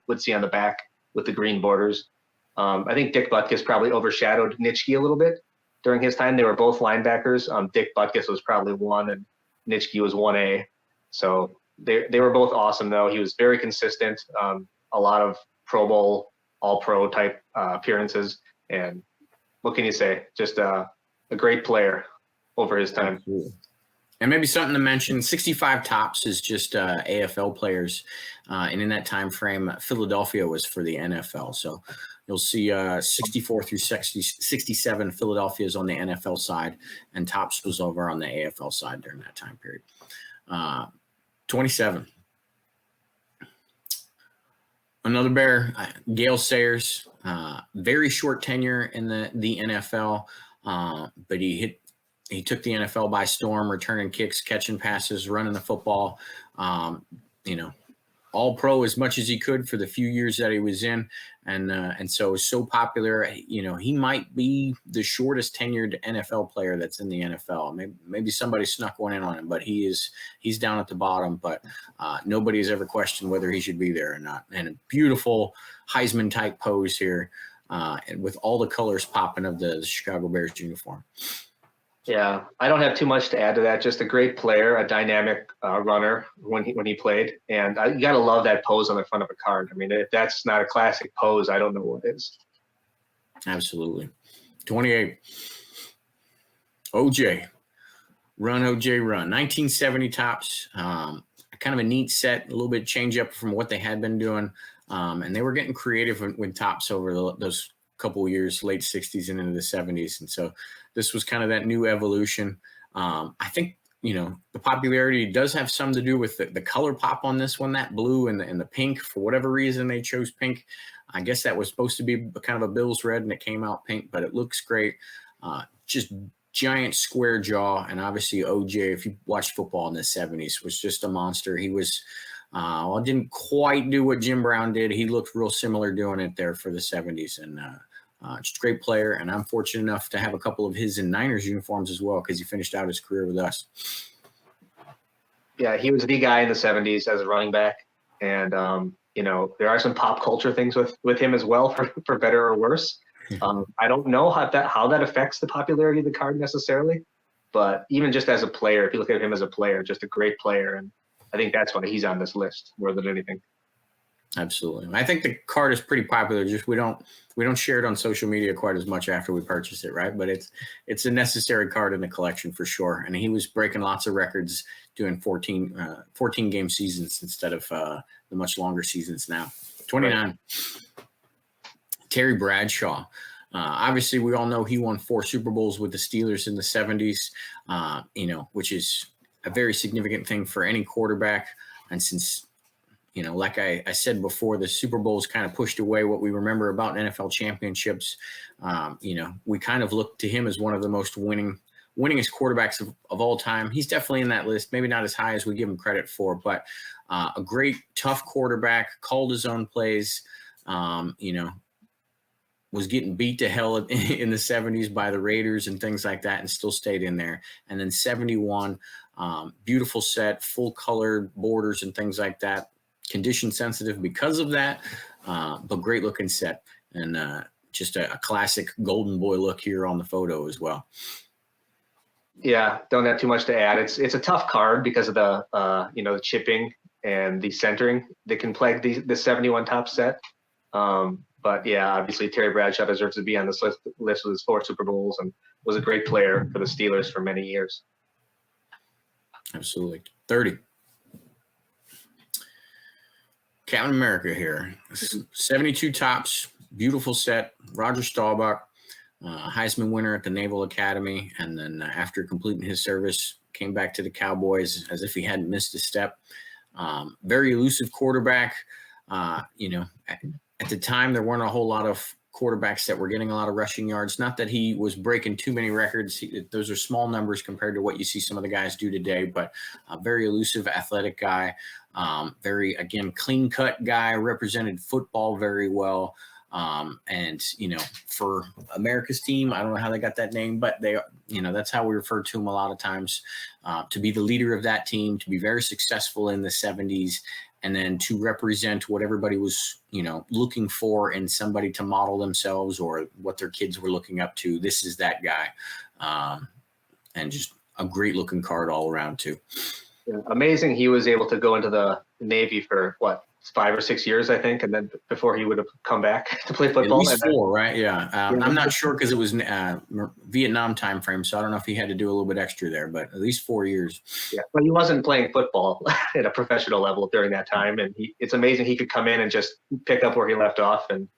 would see on the back with the green borders. I think Dick Butkus probably overshadowed Nitschke a little bit during his time. They were both linebackers. Dick Butkus was probably 1 and Nitschke was 1A. So they were both awesome though. He was very consistent. A lot of Pro Bowl, All Pro type appearances, and what can you say? Just a a great player over his time. Absolutely. And maybe something to mention, 65 tops is just AFL players. And in that time frame, Philadelphia was for the NFL. So you'll see 64 through 67 Philadelphia is on the NFL side, and tops was over on the AFL side during that time period. 27. Another Bear, Gale Sayers, very short tenure in the NFL, but he took the NFL by storm, returning kicks, catching passes, running the football, all pro as much as he could for the few years that he was in. And so it was so popular, he might be the shortest tenured NFL player that's in the NFL. Maybe somebody snuck one in on him, but he's down at the bottom, but nobody has ever questioned whether he should be there or not. And a beautiful Heisman type pose here, and with all the colors popping of the Chicago Bears uniform. Yeah, I don't have too much to add to that. Just a great player, a dynamic runner when he played, and you got to love that pose on the front of a card. I mean, if that's not a classic pose, I don't know what is. Absolutely. 28. OJ, run 1970 tops. Kind of a neat set, a little bit change up from what they had been doing, and they were getting creative with tops over those couple of years, late 60s and into the 70s, and so this was kind of that new evolution. I think, the popularity does have some to do with the color pop on this one, that blue and the pink. For whatever reason, they chose pink. I guess that was supposed to be kind of a Bills red, and it came out pink, but it looks great. Just giant square jaw, and obviously OJ, if you watched football in the 70s, was just a monster. He was, didn't quite do what Jim Brown did. He looked real similar doing it there for the 70s, and just a great player, and I'm fortunate enough to have a couple of his in Niners uniforms as well, because he finished out his career with us. Yeah, he was the guy in the 70s as a running back, and there are some pop culture things with him as well, for better or worse. I don't know how that affects the popularity of the card necessarily, but even just as a player, if you look at him as a player, just a great player, and I think that's why he's on this list more than anything. Absolutely. I think the card is pretty popular. Just we don't share it on social media quite as much after we purchase it, right? But it's a necessary card in the collection for sure. And he was breaking lots of records doing 14 game seasons instead of the much longer seasons now. 29. Right. Terry Bradshaw. Obviously, we all know he won 4 Super Bowls with the Steelers in the 70s, which is a very significant thing for any quarterback. And since like I said before, the Super Bowls kind of pushed away what we remember about NFL championships. We kind of look to him as one of the most winningest quarterbacks of all time. He's definitely in that list, maybe not as high as we give him credit for, but a great, tough quarterback, called his own plays, was getting beat to hell in the 70s by the Raiders and things like that, and still stayed in there. And then 71, beautiful set, full colored borders and things like that. Condition sensitive because of that, but great looking set, and just a classic golden boy look here on the photo as well. Yeah, don't have too much to add. It's a tough card because of the the chipping and the centering that can plague the 71 top set. But yeah, obviously Terry Bradshaw deserves to be on this list with his 4 Super Bowls, and was a great player for the Steelers for many years. Absolutely. 30. Captain America here. 72 tops, beautiful set. Roger Staubach, Heisman winner at the Naval Academy, and then after completing his service, came back to the Cowboys as if he hadn't missed a step. Very elusive quarterback. At the time, there weren't a whole lot of quarterbacks that were getting a lot of rushing yards. Not that he was breaking too many records. Those are small numbers compared to what you see some of the guys do today, but a very elusive, athletic guy. Very, again, clean-cut guy, represented football very well. And, for America's team, I don't know how they got that name, but they, that's how we refer to him a lot of times, to be the leader of that team, to be very successful in the 70s, and then to represent what everybody was, looking for in somebody to model themselves or what their kids were looking up to. This is that guy. And just a great looking card all around too. Yeah, amazing. He was able to go into the Navy for 5 or 6 years, I think, and then before he would have come back to play football. At least 4, right? Yeah. Yeah. I'm not sure because it was Vietnam time frame, so I don't know if he had to do a little bit extra there, but at least 4 years. Yeah, but he wasn't playing football at a professional level during that time, and it's amazing he could come in and just pick up where he left off, and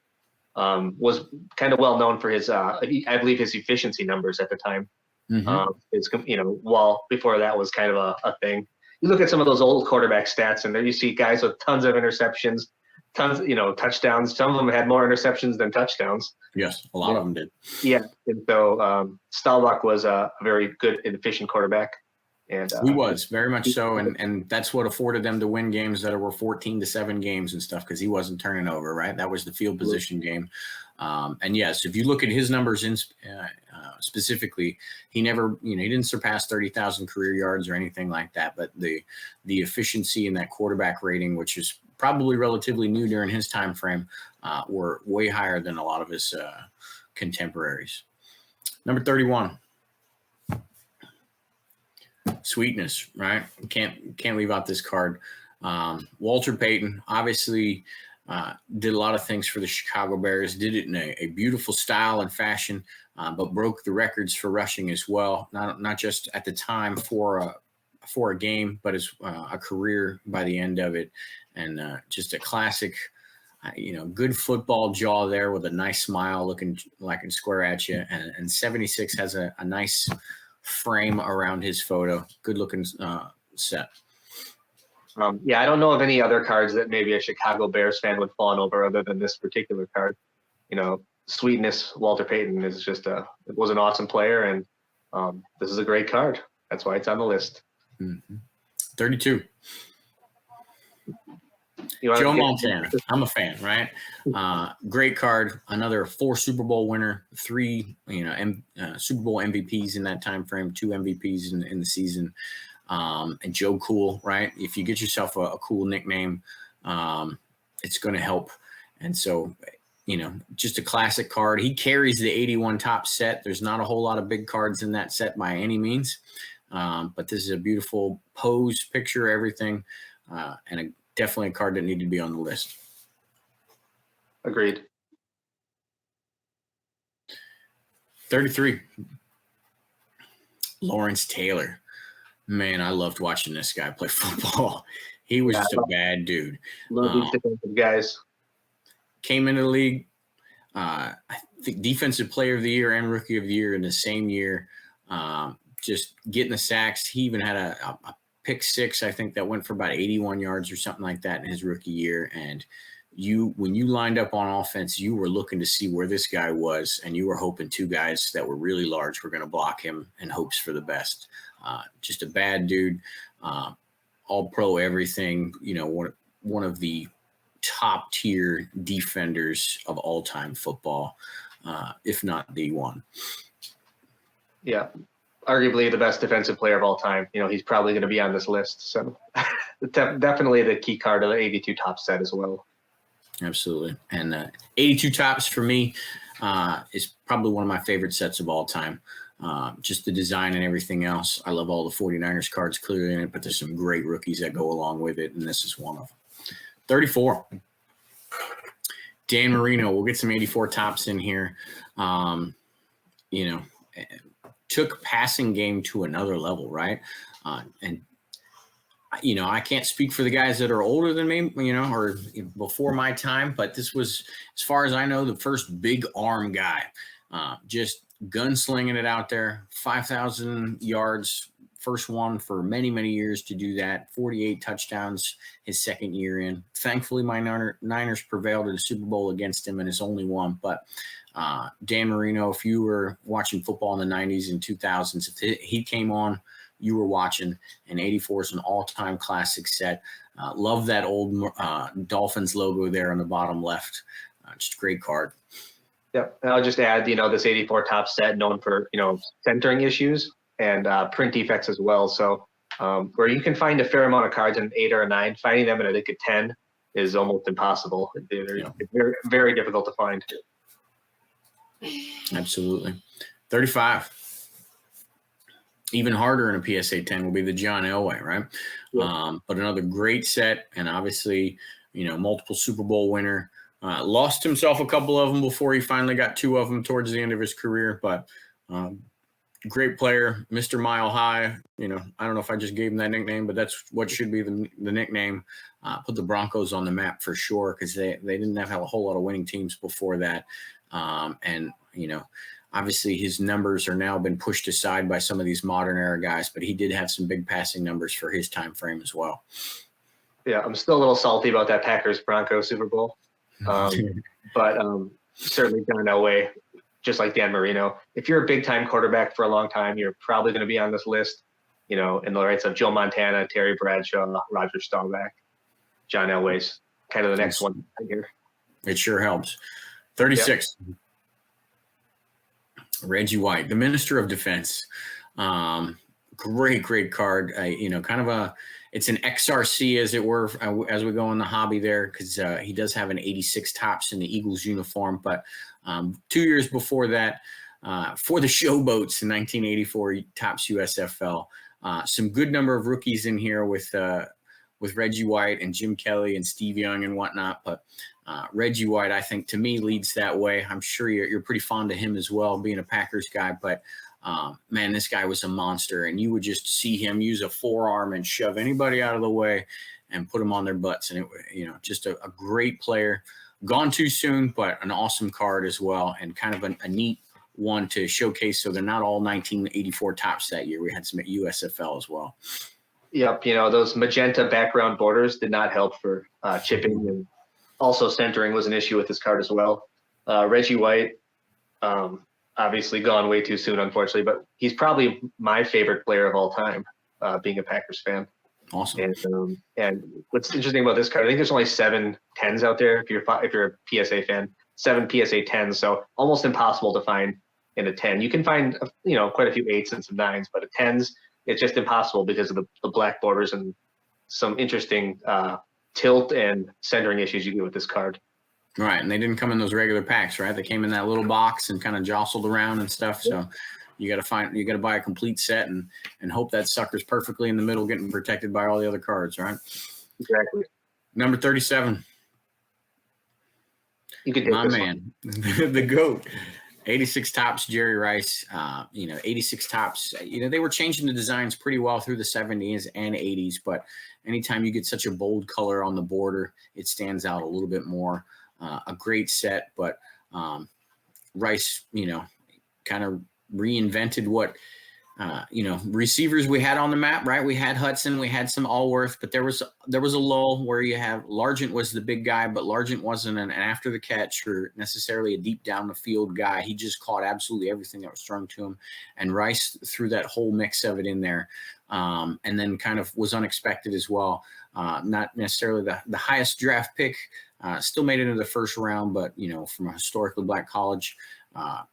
was kind of well known for his, I believe, his efficiency numbers at the time. While before that was kind of a thing. You look at some of those old quarterback stats, and there you see guys with tons of interceptions, tons, touchdowns. Some of them had more interceptions than touchdowns. Yes, a lot of them did. Yeah, and so Staubach was a very good and efficient quarterback. And he was very much so, and that's what afforded them to win games that were 14-7 games and stuff, because he wasn't turning over, right? That was the field position game. And yes, if you look at his numbers specifically, he never, he didn't surpass 30,000 career yards or anything like that. But the efficiency in that quarterback rating, which is probably relatively new during his time frame, were way higher than a lot of his contemporaries. Number 31. Sweetness, right? Can't leave out this card. Walter Payton obviously did a lot of things for the Chicago Bears, did it in a beautiful style and fashion, but broke the records for rushing as well. Not just at the time for a game, but as a career by the end of it. And just a classic, good football jaw there with a nice smile looking like a square at you. And 76 has a nice frame around his photo. Good looking set. Yeah, I don't know of any other cards that maybe a Chicago Bears fan would fawn over other than this particular card. Sweetness, Walter Payton was an awesome player, and this is a great card. That's why it's on the list. 32. Joe Montana. I'm a fan, right? Great card. Another 4 Super Bowl winner, 3 Super Bowl MVPs in that time frame, 2 MVPs in the season. And Joe Cool, right? If you get yourself a cool nickname, it's going to help. And so, just a classic card. He carries the 81 top set. There's not a whole lot of big cards in that set by any means. But this is a beautiful pose, picture, everything, and definitely a card that needed to be on the list. Agreed. 33. Lawrence Taylor. Man, I loved watching this guy play football. He was just a bad dude. Love these defensive guys. Came into the league, I think Defensive Player of the Year and Rookie of the Year in the same year. Just getting the sacks. He even had a pick 6, I think, that went for about 81 yards or something like that in his rookie year. And when you lined up on offense, you were looking to see where this guy was, and you were hoping 2 guys that were really large were going to block him in hopes for the best. Just a bad dude, all pro everything, one of the top tier defenders of all time football, if not the one. Yeah. Arguably the best defensive player of all time. He's probably going to be on this list. So definitely the key card of the 82 top set as well. Absolutely. And 82 tops for me is probably one of my favorite sets of all time. Just the design and everything else. I love all the 49ers cards clearly in it, but there's some great rookies that go along with it, and this is one of them. 34. Dan Marino. We'll get some 84 tops in here. Took passing game to another level, right? And I can't speak for the guys that are older than me, or before my time, but this was, as far as I know, the first big arm guy. Just gunslinging it out there, 5,000 yards, first one for many, many years to do that, 48 touchdowns his second year in. Thankfully, my Niners prevailed in the Super Bowl against him, and it's only one. But Dan Marino, if you were watching football in the 90s and 2000s, if he came on, you were watching, and 84 is an all-time classic set. Love that old Dolphins logo there on the bottom left. Just a great card. Yep. And I'll just add, this 84 top set known for, centering issues and print defects as well. So where you can find a fair amount of cards in an 8 or a 9, finding them in a 10 is almost impossible. It's very, very difficult to find. Absolutely. 35. Even harder in a PSA 10 will be the John Elway, right? Yeah. But another great set, and obviously multiple Super Bowl winner. Lost himself a couple of them before he finally got 2 of them towards the end of his career, but great player, Mr. Mile High. I don't know if I just gave him that nickname, but that's what should be the nickname. Put the Broncos on the map for sure, because they didn't have a whole lot of winning teams before that. And obviously his numbers are now been pushed aside by some of these modern era guys, but he did have some big passing numbers for his time frame as well. Yeah, I'm still a little salty about that Packers-Broncos Super Bowl. But certainly John Elway, just like Dan Marino, if you're a big-time quarterback for a long time, you're probably going to be on this list, in the rights of Joe Montana, Terry Bradshaw, Roger Staubach, John Elway's kind of the next one here. It sure helps. 36. Yep. Reggie White, the Minister of Defense. Great card. It's an XRC, as it were, as we go in the hobby there, because he does have an 86 tops in the Eagles uniform. But 2 years before that, for the Showboats in 1984, tops USFL. Some good number of rookies in here with Reggie White and Jim Kelly and Steve Young and whatnot. But Reggie White, I think, to me, leads that way. I'm sure you're pretty fond of him as well, being a Packers guy. But man, this guy was a monster, and you would just see him use a forearm and shove anybody out of the way and put them on their butts. And just a great player. Gone too soon, but an awesome card as well, and kind of a neat one to showcase. So they're not all 1984 tops that year. We had some at USFL as well. Yep, those magenta background borders did not help for chipping, and also centering was an issue with this card as well. Reggie White, obviously gone way too soon, unfortunately, but he's probably my favorite player of all time, being a Packers fan. Awesome. And what's interesting about this card, I think there's only 7 10s out there if you're a PSA fan, 7 PSA 10s, so almost impossible to find in a 10. You can find quite a few 8s and some 9s, but a 10s, it's just impossible because of the black borders and some interesting tilt and centering issues you get with this card. Right, and they didn't come in those regular packs, right? They came in that little box and kind of jostled around and stuff. So you got to buy a complete set and hope that sucker's perfectly in the middle, getting protected by all the other cards, right? Exactly. Number 37. You could my man, the GOAT. 86 tops, Jerry Rice. 86 tops. They were changing the designs pretty well through the 70s and 80s, but anytime you get such a bold color on the border, it stands out a little bit more. A great set, but Rice, kind of reinvented what receivers we had on the map, right? We had Hudson, we had some Allworth, but there was a lull where you have Largent was the big guy, but Largent wasn't an after the catch or necessarily a deep down the field guy. He just caught absolutely everything that was thrown to him, and Rice threw that whole mix of it in there, and then kind of was unexpected as well. Not necessarily the highest draft pick, still made it into the first round, but from a historically black college,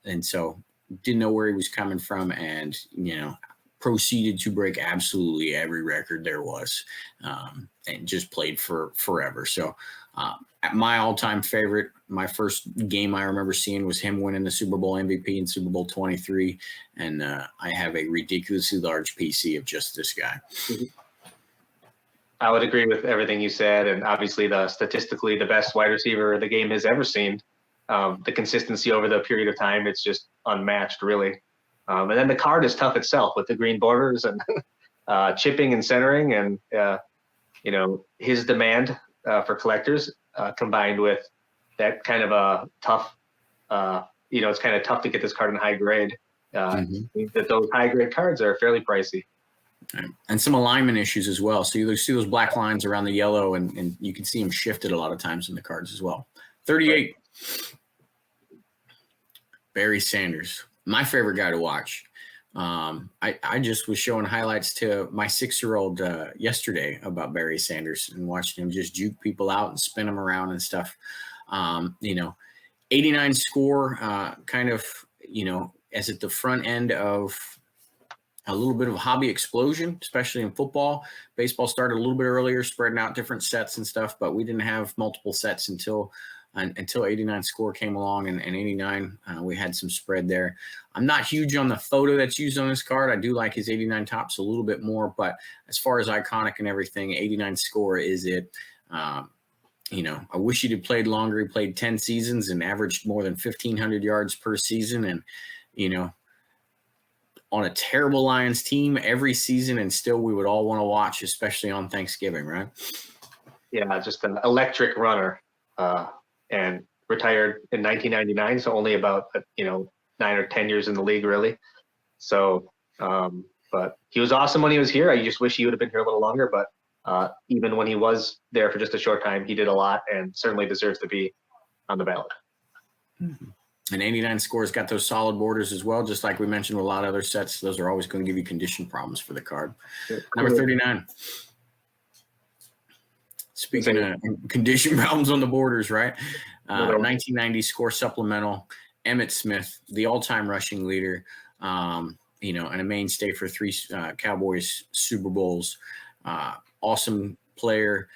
and so didn't know where he was coming from, and proceeded to break absolutely every record there was, and just played for forever. So my all-time favorite, my first game I remember seeing was him winning the Super Bowl MVP in Super Bowl 23, and I have a ridiculously large PC of just this guy. I would agree with everything you said, and obviously statistically the best wide receiver the game has ever seen. The consistency over the period of time, it's just unmatched, really. And then the card is tough itself with the green borders and chipping and centering, and his demand for collectors combined with that kind of a tough, it's kind of tough to get this card in high grade. That those high grade cards are fairly pricey. Right. And some alignment issues as well. So you see those black lines around the yellow, and you can see them shifted a lot of times in the cards as well. 38. Barry Sanders, my favorite guy to watch. I just was showing highlights to my 6-year-old yesterday about Barry Sanders and watching him just juke people out and spin them around and stuff. 89 score, kind of, as at the front end of a little bit of a hobby explosion, especially in football. Baseball started a little bit earlier, spreading out different sets and stuff, but we didn't have multiple sets until 89 score came along, and 89, we had some spread there. I'm not huge on the photo that's used on this card. I do like his 89 tops a little bit more, but as far as iconic and everything, 89 score is it. I wish he'd have played longer. He played 10 seasons and averaged more than 1,500 yards per season. And, on a terrible Lions team every season, and still we would all want to watch, especially on Thanksgiving, right? Yeah, just an electric runner, and retired in 1999, so only about 9 or 10 years in the league, really. So, but he was awesome when he was here. I just wish he would have been here a little longer. But even when he was there for just a short time, he did a lot and certainly deserves to be on the ballot. Mm-hmm. And 89 scores got those solid borders as well, just like we mentioned with a lot of other sets. Those are always going to give you condition problems for the card. Number 39. Speaking of condition problems on the borders, right? 1990 score supplemental, Emmitt Smith, the all-time rushing leader, and a mainstay for 3 Cowboys Super Bowls. Awesome player.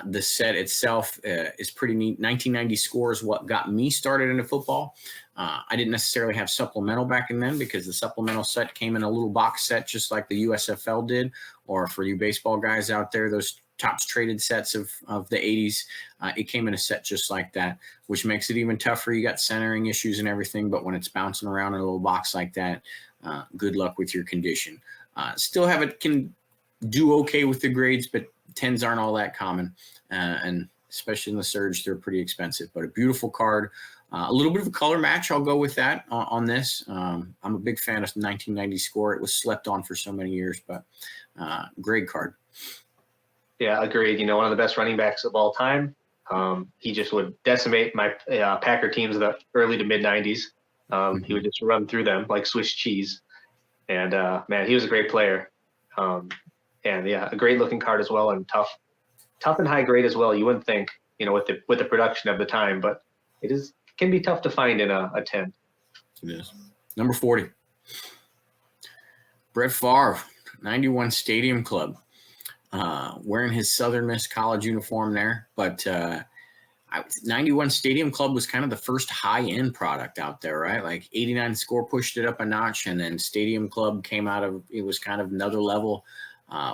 The set itself is pretty neat. 1990 scores what got me started into football. I didn't necessarily have supplemental back then because the supplemental set came in a little box set just like the USFL did, or for you baseball guys out there, those tops traded sets of the 80s, it came in a set just like that, which makes it even tougher. You got centering issues and everything, but when it's bouncing around in a little box like that, good luck with your condition. Still can do okay with the grades, but 10s aren't all that common, and especially in the surge, they're pretty expensive. But a beautiful card, a little bit of a color match. I'll go with that on this. I'm a big fan of 1990 score. It was slept on for so many years, but great card. Yeah, agreed. One of the best running backs of all time. He just would decimate my Packer teams of the early to mid 90s. He would just run through them like Swiss cheese. And man, he was a great player. And yeah, a great looking card as well, and tough and high grade as well. You wouldn't think, with the production of the time, but can be tough to find in a 10. It is. Number 40. Brett Favre, 91 Stadium Club, wearing his Southern Miss college uniform there. But 91 Stadium Club was kind of the first high-end product out there, right? Like 89 score pushed it up a notch, and then Stadium Club came out of, it was kind of another level.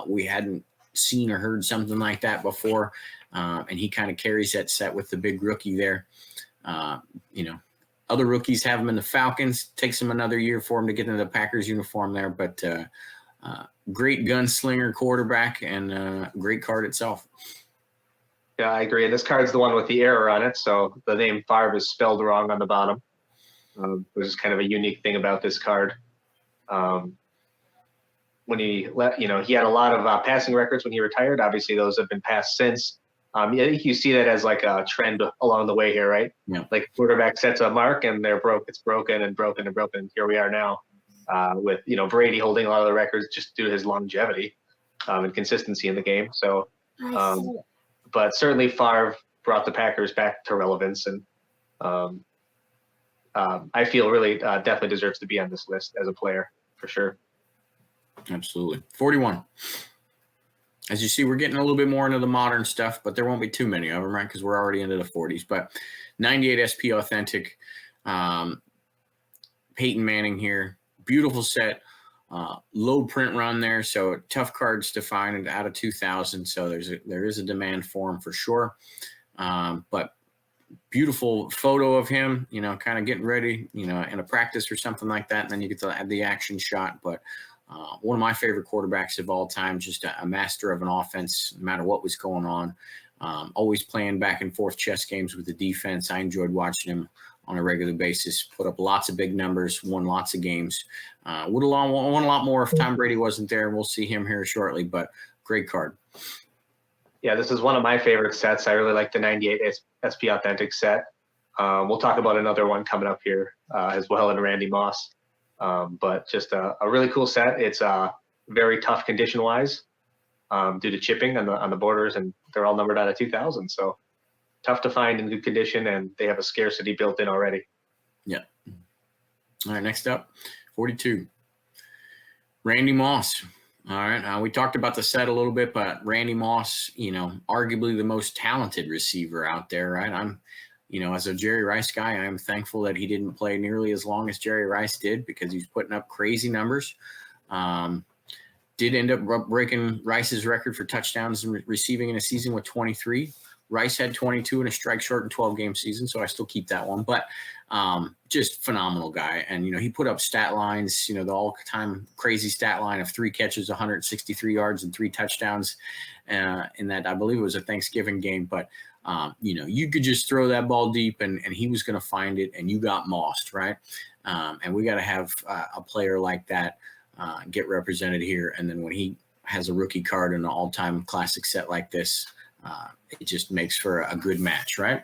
We hadn't seen or heard something like that before, and he kind of carries that set with the big rookie there. Other rookies have him in the Falcons. Takes him another year for him to get into the Packers uniform there, but great gunslinger quarterback and great card itself. Yeah, I agree. And this card's the one with the error on it, so the name Favre is spelled wrong on the bottom, which is kind of a unique thing about this card. When he had a lot of passing records when he retired. Obviously, those have been passed since. I think you see that as like a trend along the way here, right? Yeah. Like quarterback sets a mark and it's broken and broken and broken. Here we are now with Brady holding a lot of the records just due to his longevity and consistency in the game. So, but certainly Favre brought the Packers back to relevance, and I feel really definitely deserves to be on this list as a player for sure. Absolutely. 41. As you see, we're getting a little bit more into the modern stuff, but there won't be too many of them, right? Because we're already into the 40s. But 98 SP Authentic, Peyton Manning here. Beautiful set. Low print run there, so tough cards to find out of 2000. So there is a demand for them for sure. But beautiful photo of him, kind of getting ready, in a practice or something like that. And then you get to add the action shot. But one of my favorite quarterbacks of all time, just a master of an offense, no matter what was going on. Always playing back and forth chess games with the defense. I enjoyed watching him on a regular basis, put up lots of big numbers, won lots of games. Would have won a lot more if Tom Brady wasn't there. We'll see him here shortly, but great card. Yeah, this is one of my favorite sets. I really like the 98 SP Authentic set. We'll talk about another one coming up here as well in Randy Moss. But just a really cool set. It's very tough condition-wise due to chipping on the borders, and they're all numbered out of 2000. So tough to find in good condition, and they have a scarcity built in already. Yeah. All right, next up, 42. Randy Moss. All right, we talked about the set a little bit, but Randy Moss, arguably the most talented receiver out there, right? I'm, as a Jerry Rice guy, I'm thankful that he didn't play nearly as long as Jerry Rice did because he's putting up crazy numbers. Did end up breaking Rice's record for touchdowns and receiving in a season with 23. Rice had 22 and a strike short in 12-game season, so I still keep that one. But just phenomenal guy. And, he put up stat lines, the all-time crazy stat line of 3 catches, 163 yards, and 3 touchdowns in that, I believe it was a Thanksgiving game. But, you could just throw that ball deep, and he was going to find it, and you got mossed, right? And we got to have a player like that get represented here. And then when he has a rookie card in an all-time classic set like this, it just makes for a good match, right?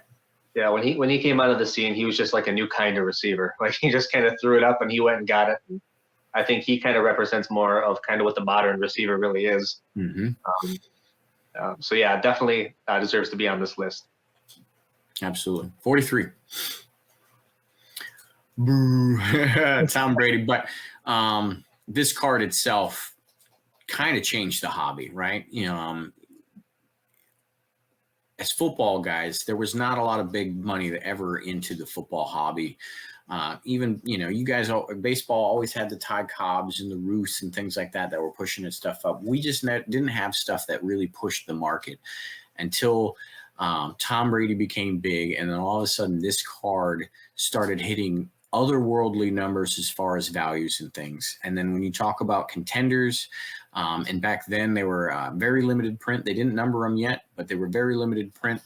Yeah, when he came out of the scene, he was just like a new kind of receiver. Like, he just kind of threw it up and he went and got it. And I think he kind of represents more of kind of what the modern receiver really is. Mm-hmm. So yeah, definitely deserves to be on this list. Absolutely. 43. Boo. Tom Brady. But this card itself kind of changed the hobby, right? As football guys, there was not a lot of big money that ever into the football hobby. Even, you guys, baseball always had the Ty Cobbs and the Ruths and things like that were pushing its stuff up. We just didn't have stuff that really pushed the market until Tom Brady became big. And then all of a sudden this card started hitting otherworldly numbers as far as values and things. And then when you talk about contenders, and back then they were very limited print. They didn't number them yet, but they were very limited print,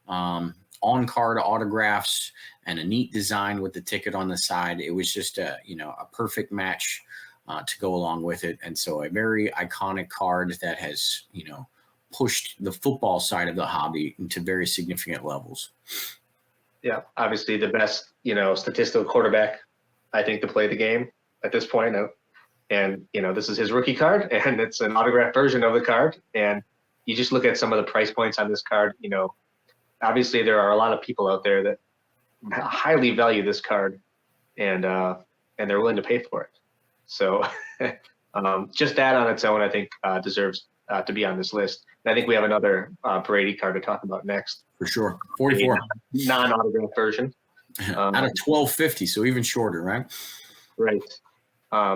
on-card autographs and a neat design with the ticket on the side. It was just a perfect match to go along with it. And so a very iconic card that has, pushed the football side of the hobby into very significant levels. Yeah, obviously the best, statistical quarterback, I think, to play the game at this point. And, this is his rookie card, and it's an autographed version of the card. And you just look at some of the price points on this card. Obviously there are a lot of people out there that highly value this card, and they're willing to pay for it. So just that on its own, I think, deserves to be on this list. And I think we have another Brady card to talk about next. For sure. 44. Non-autographed version. Out of 1250, so even shorter, right? Right.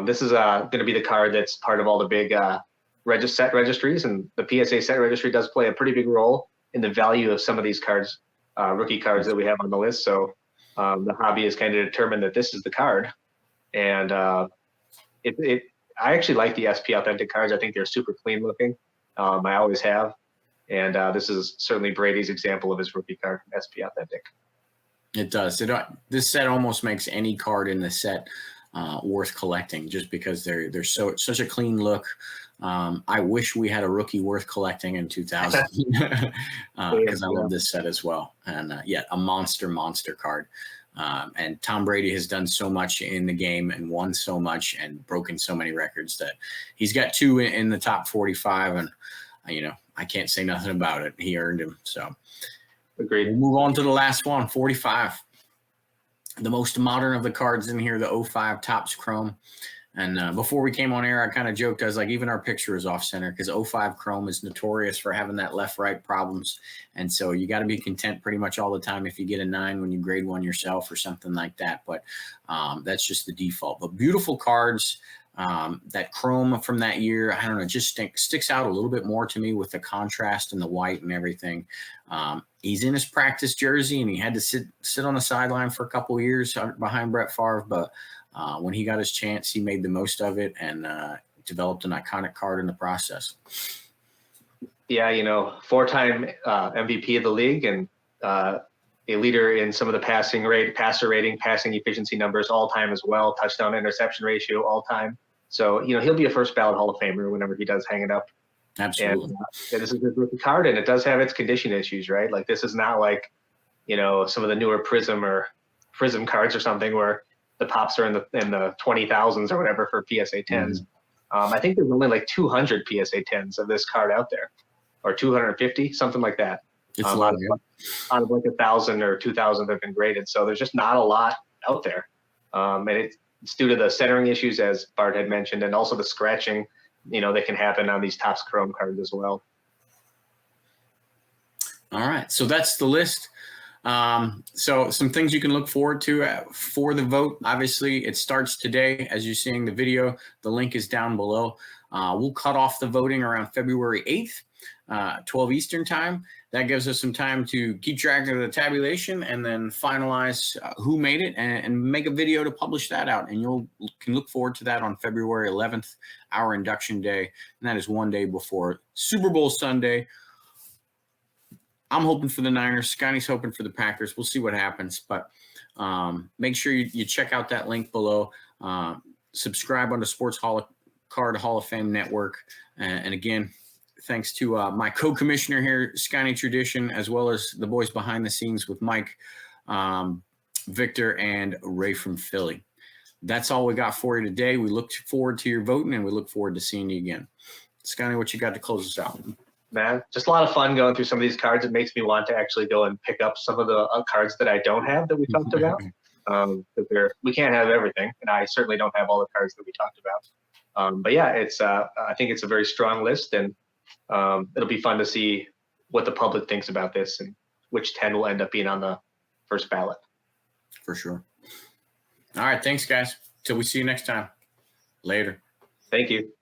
This is going to be the card that's part of all the big set registries, and the PSA set registry does play a pretty big role in the value of some of these cards, rookie cards that we have on the list. So the hobby has kind of determined that this is the card, and I actually like the SP Authentic cards. I think they're super clean looking. I always have, and this is certainly Brady's example of his rookie card, SP Authentic. It does. This set almost makes any card in the set worth collecting, just because they're such a clean look. I wish we had a rookie worth collecting in 2000 because I love this set as well. And a monster card. And Tom Brady has done so much in the game and won so much and broken so many records that he's got 2 in the top 45. And, I can't say nothing about it. He earned him. So agreed. We'll move on to the last one, 45. The most modern of the cards in here, the 05 Topps Chrome. And before we came on air, I kind of joked. I was like, even our picture is off center, because 05 Chrome is notorious for having that left-right problems. And so you got to be content pretty much all the time if you get a 9 when you grade one yourself or something like that. But that's just the default. But beautiful cards. That Chrome from that year, I don't know, just sticks out a little bit more to me with the contrast and the white and everything. He's in his practice jersey, and he had to sit on the sideline for a couple of years behind Brett Favre. But when he got his chance, he made the most of it and developed an iconic card in the process. Yeah, 4-time MVP of the league, and a leader in some of the passer rating, passing efficiency numbers all time as well, touchdown interception ratio all time. So, he'll be a first ballot Hall of Famer whenever he does hang it up. Absolutely. And this is his rookie card, and it does have its condition issues, right? Like, this is not like, some of the newer Prism cards or something where the pops are in the 20,000s or whatever for PSA 10s. I think there's only like 200 PSA 10s of this card out there, or 250, something like that. It's out of like 1,000 or 2,000 that have been graded. So there's just not a lot out there. And it's due to the centering issues, as Bart had mentioned, and also the scratching, that can happen on these Topps Chrome cards as well. All right. So that's the list. So some things you can look forward to for the vote. Obviously, it starts today. As you're seeing the video, the link is down below. We'll cut off the voting around February 8th, 12 Eastern time. that gives us some time to keep track of the tabulation and then finalize who made it and make a video to publish that out. And you can look forward to that on February 11th, our induction day. And that is one day before Super Bowl Sunday. I'm hoping for the Niners. Scotty's hoping for the Packers. We'll see what happens. But make sure you check out that link below. Subscribe on the Sports Card Hall of Fame Network. And again, thanks to my co-commissioner here, Scotty Tradition, as well as the boys behind the scenes with Mike, Victor, and Ray from Philly. That's all we got for you today. We look forward to your voting, and we look forward to seeing you again. Scotty, what you got to close us out? Man, just a lot of fun going through some of these cards. It makes me want to actually go and pick up some of the cards that I don't have that we talked about. We can't have everything, and I certainly don't have all the cards that we talked about. But yeah, I think it's a very strong list, and it'll be fun to see what the public thinks about this and which 10 will end up being on the first ballot. For sure. All right, thanks, guys. Till we see you next time. Later. Thank you.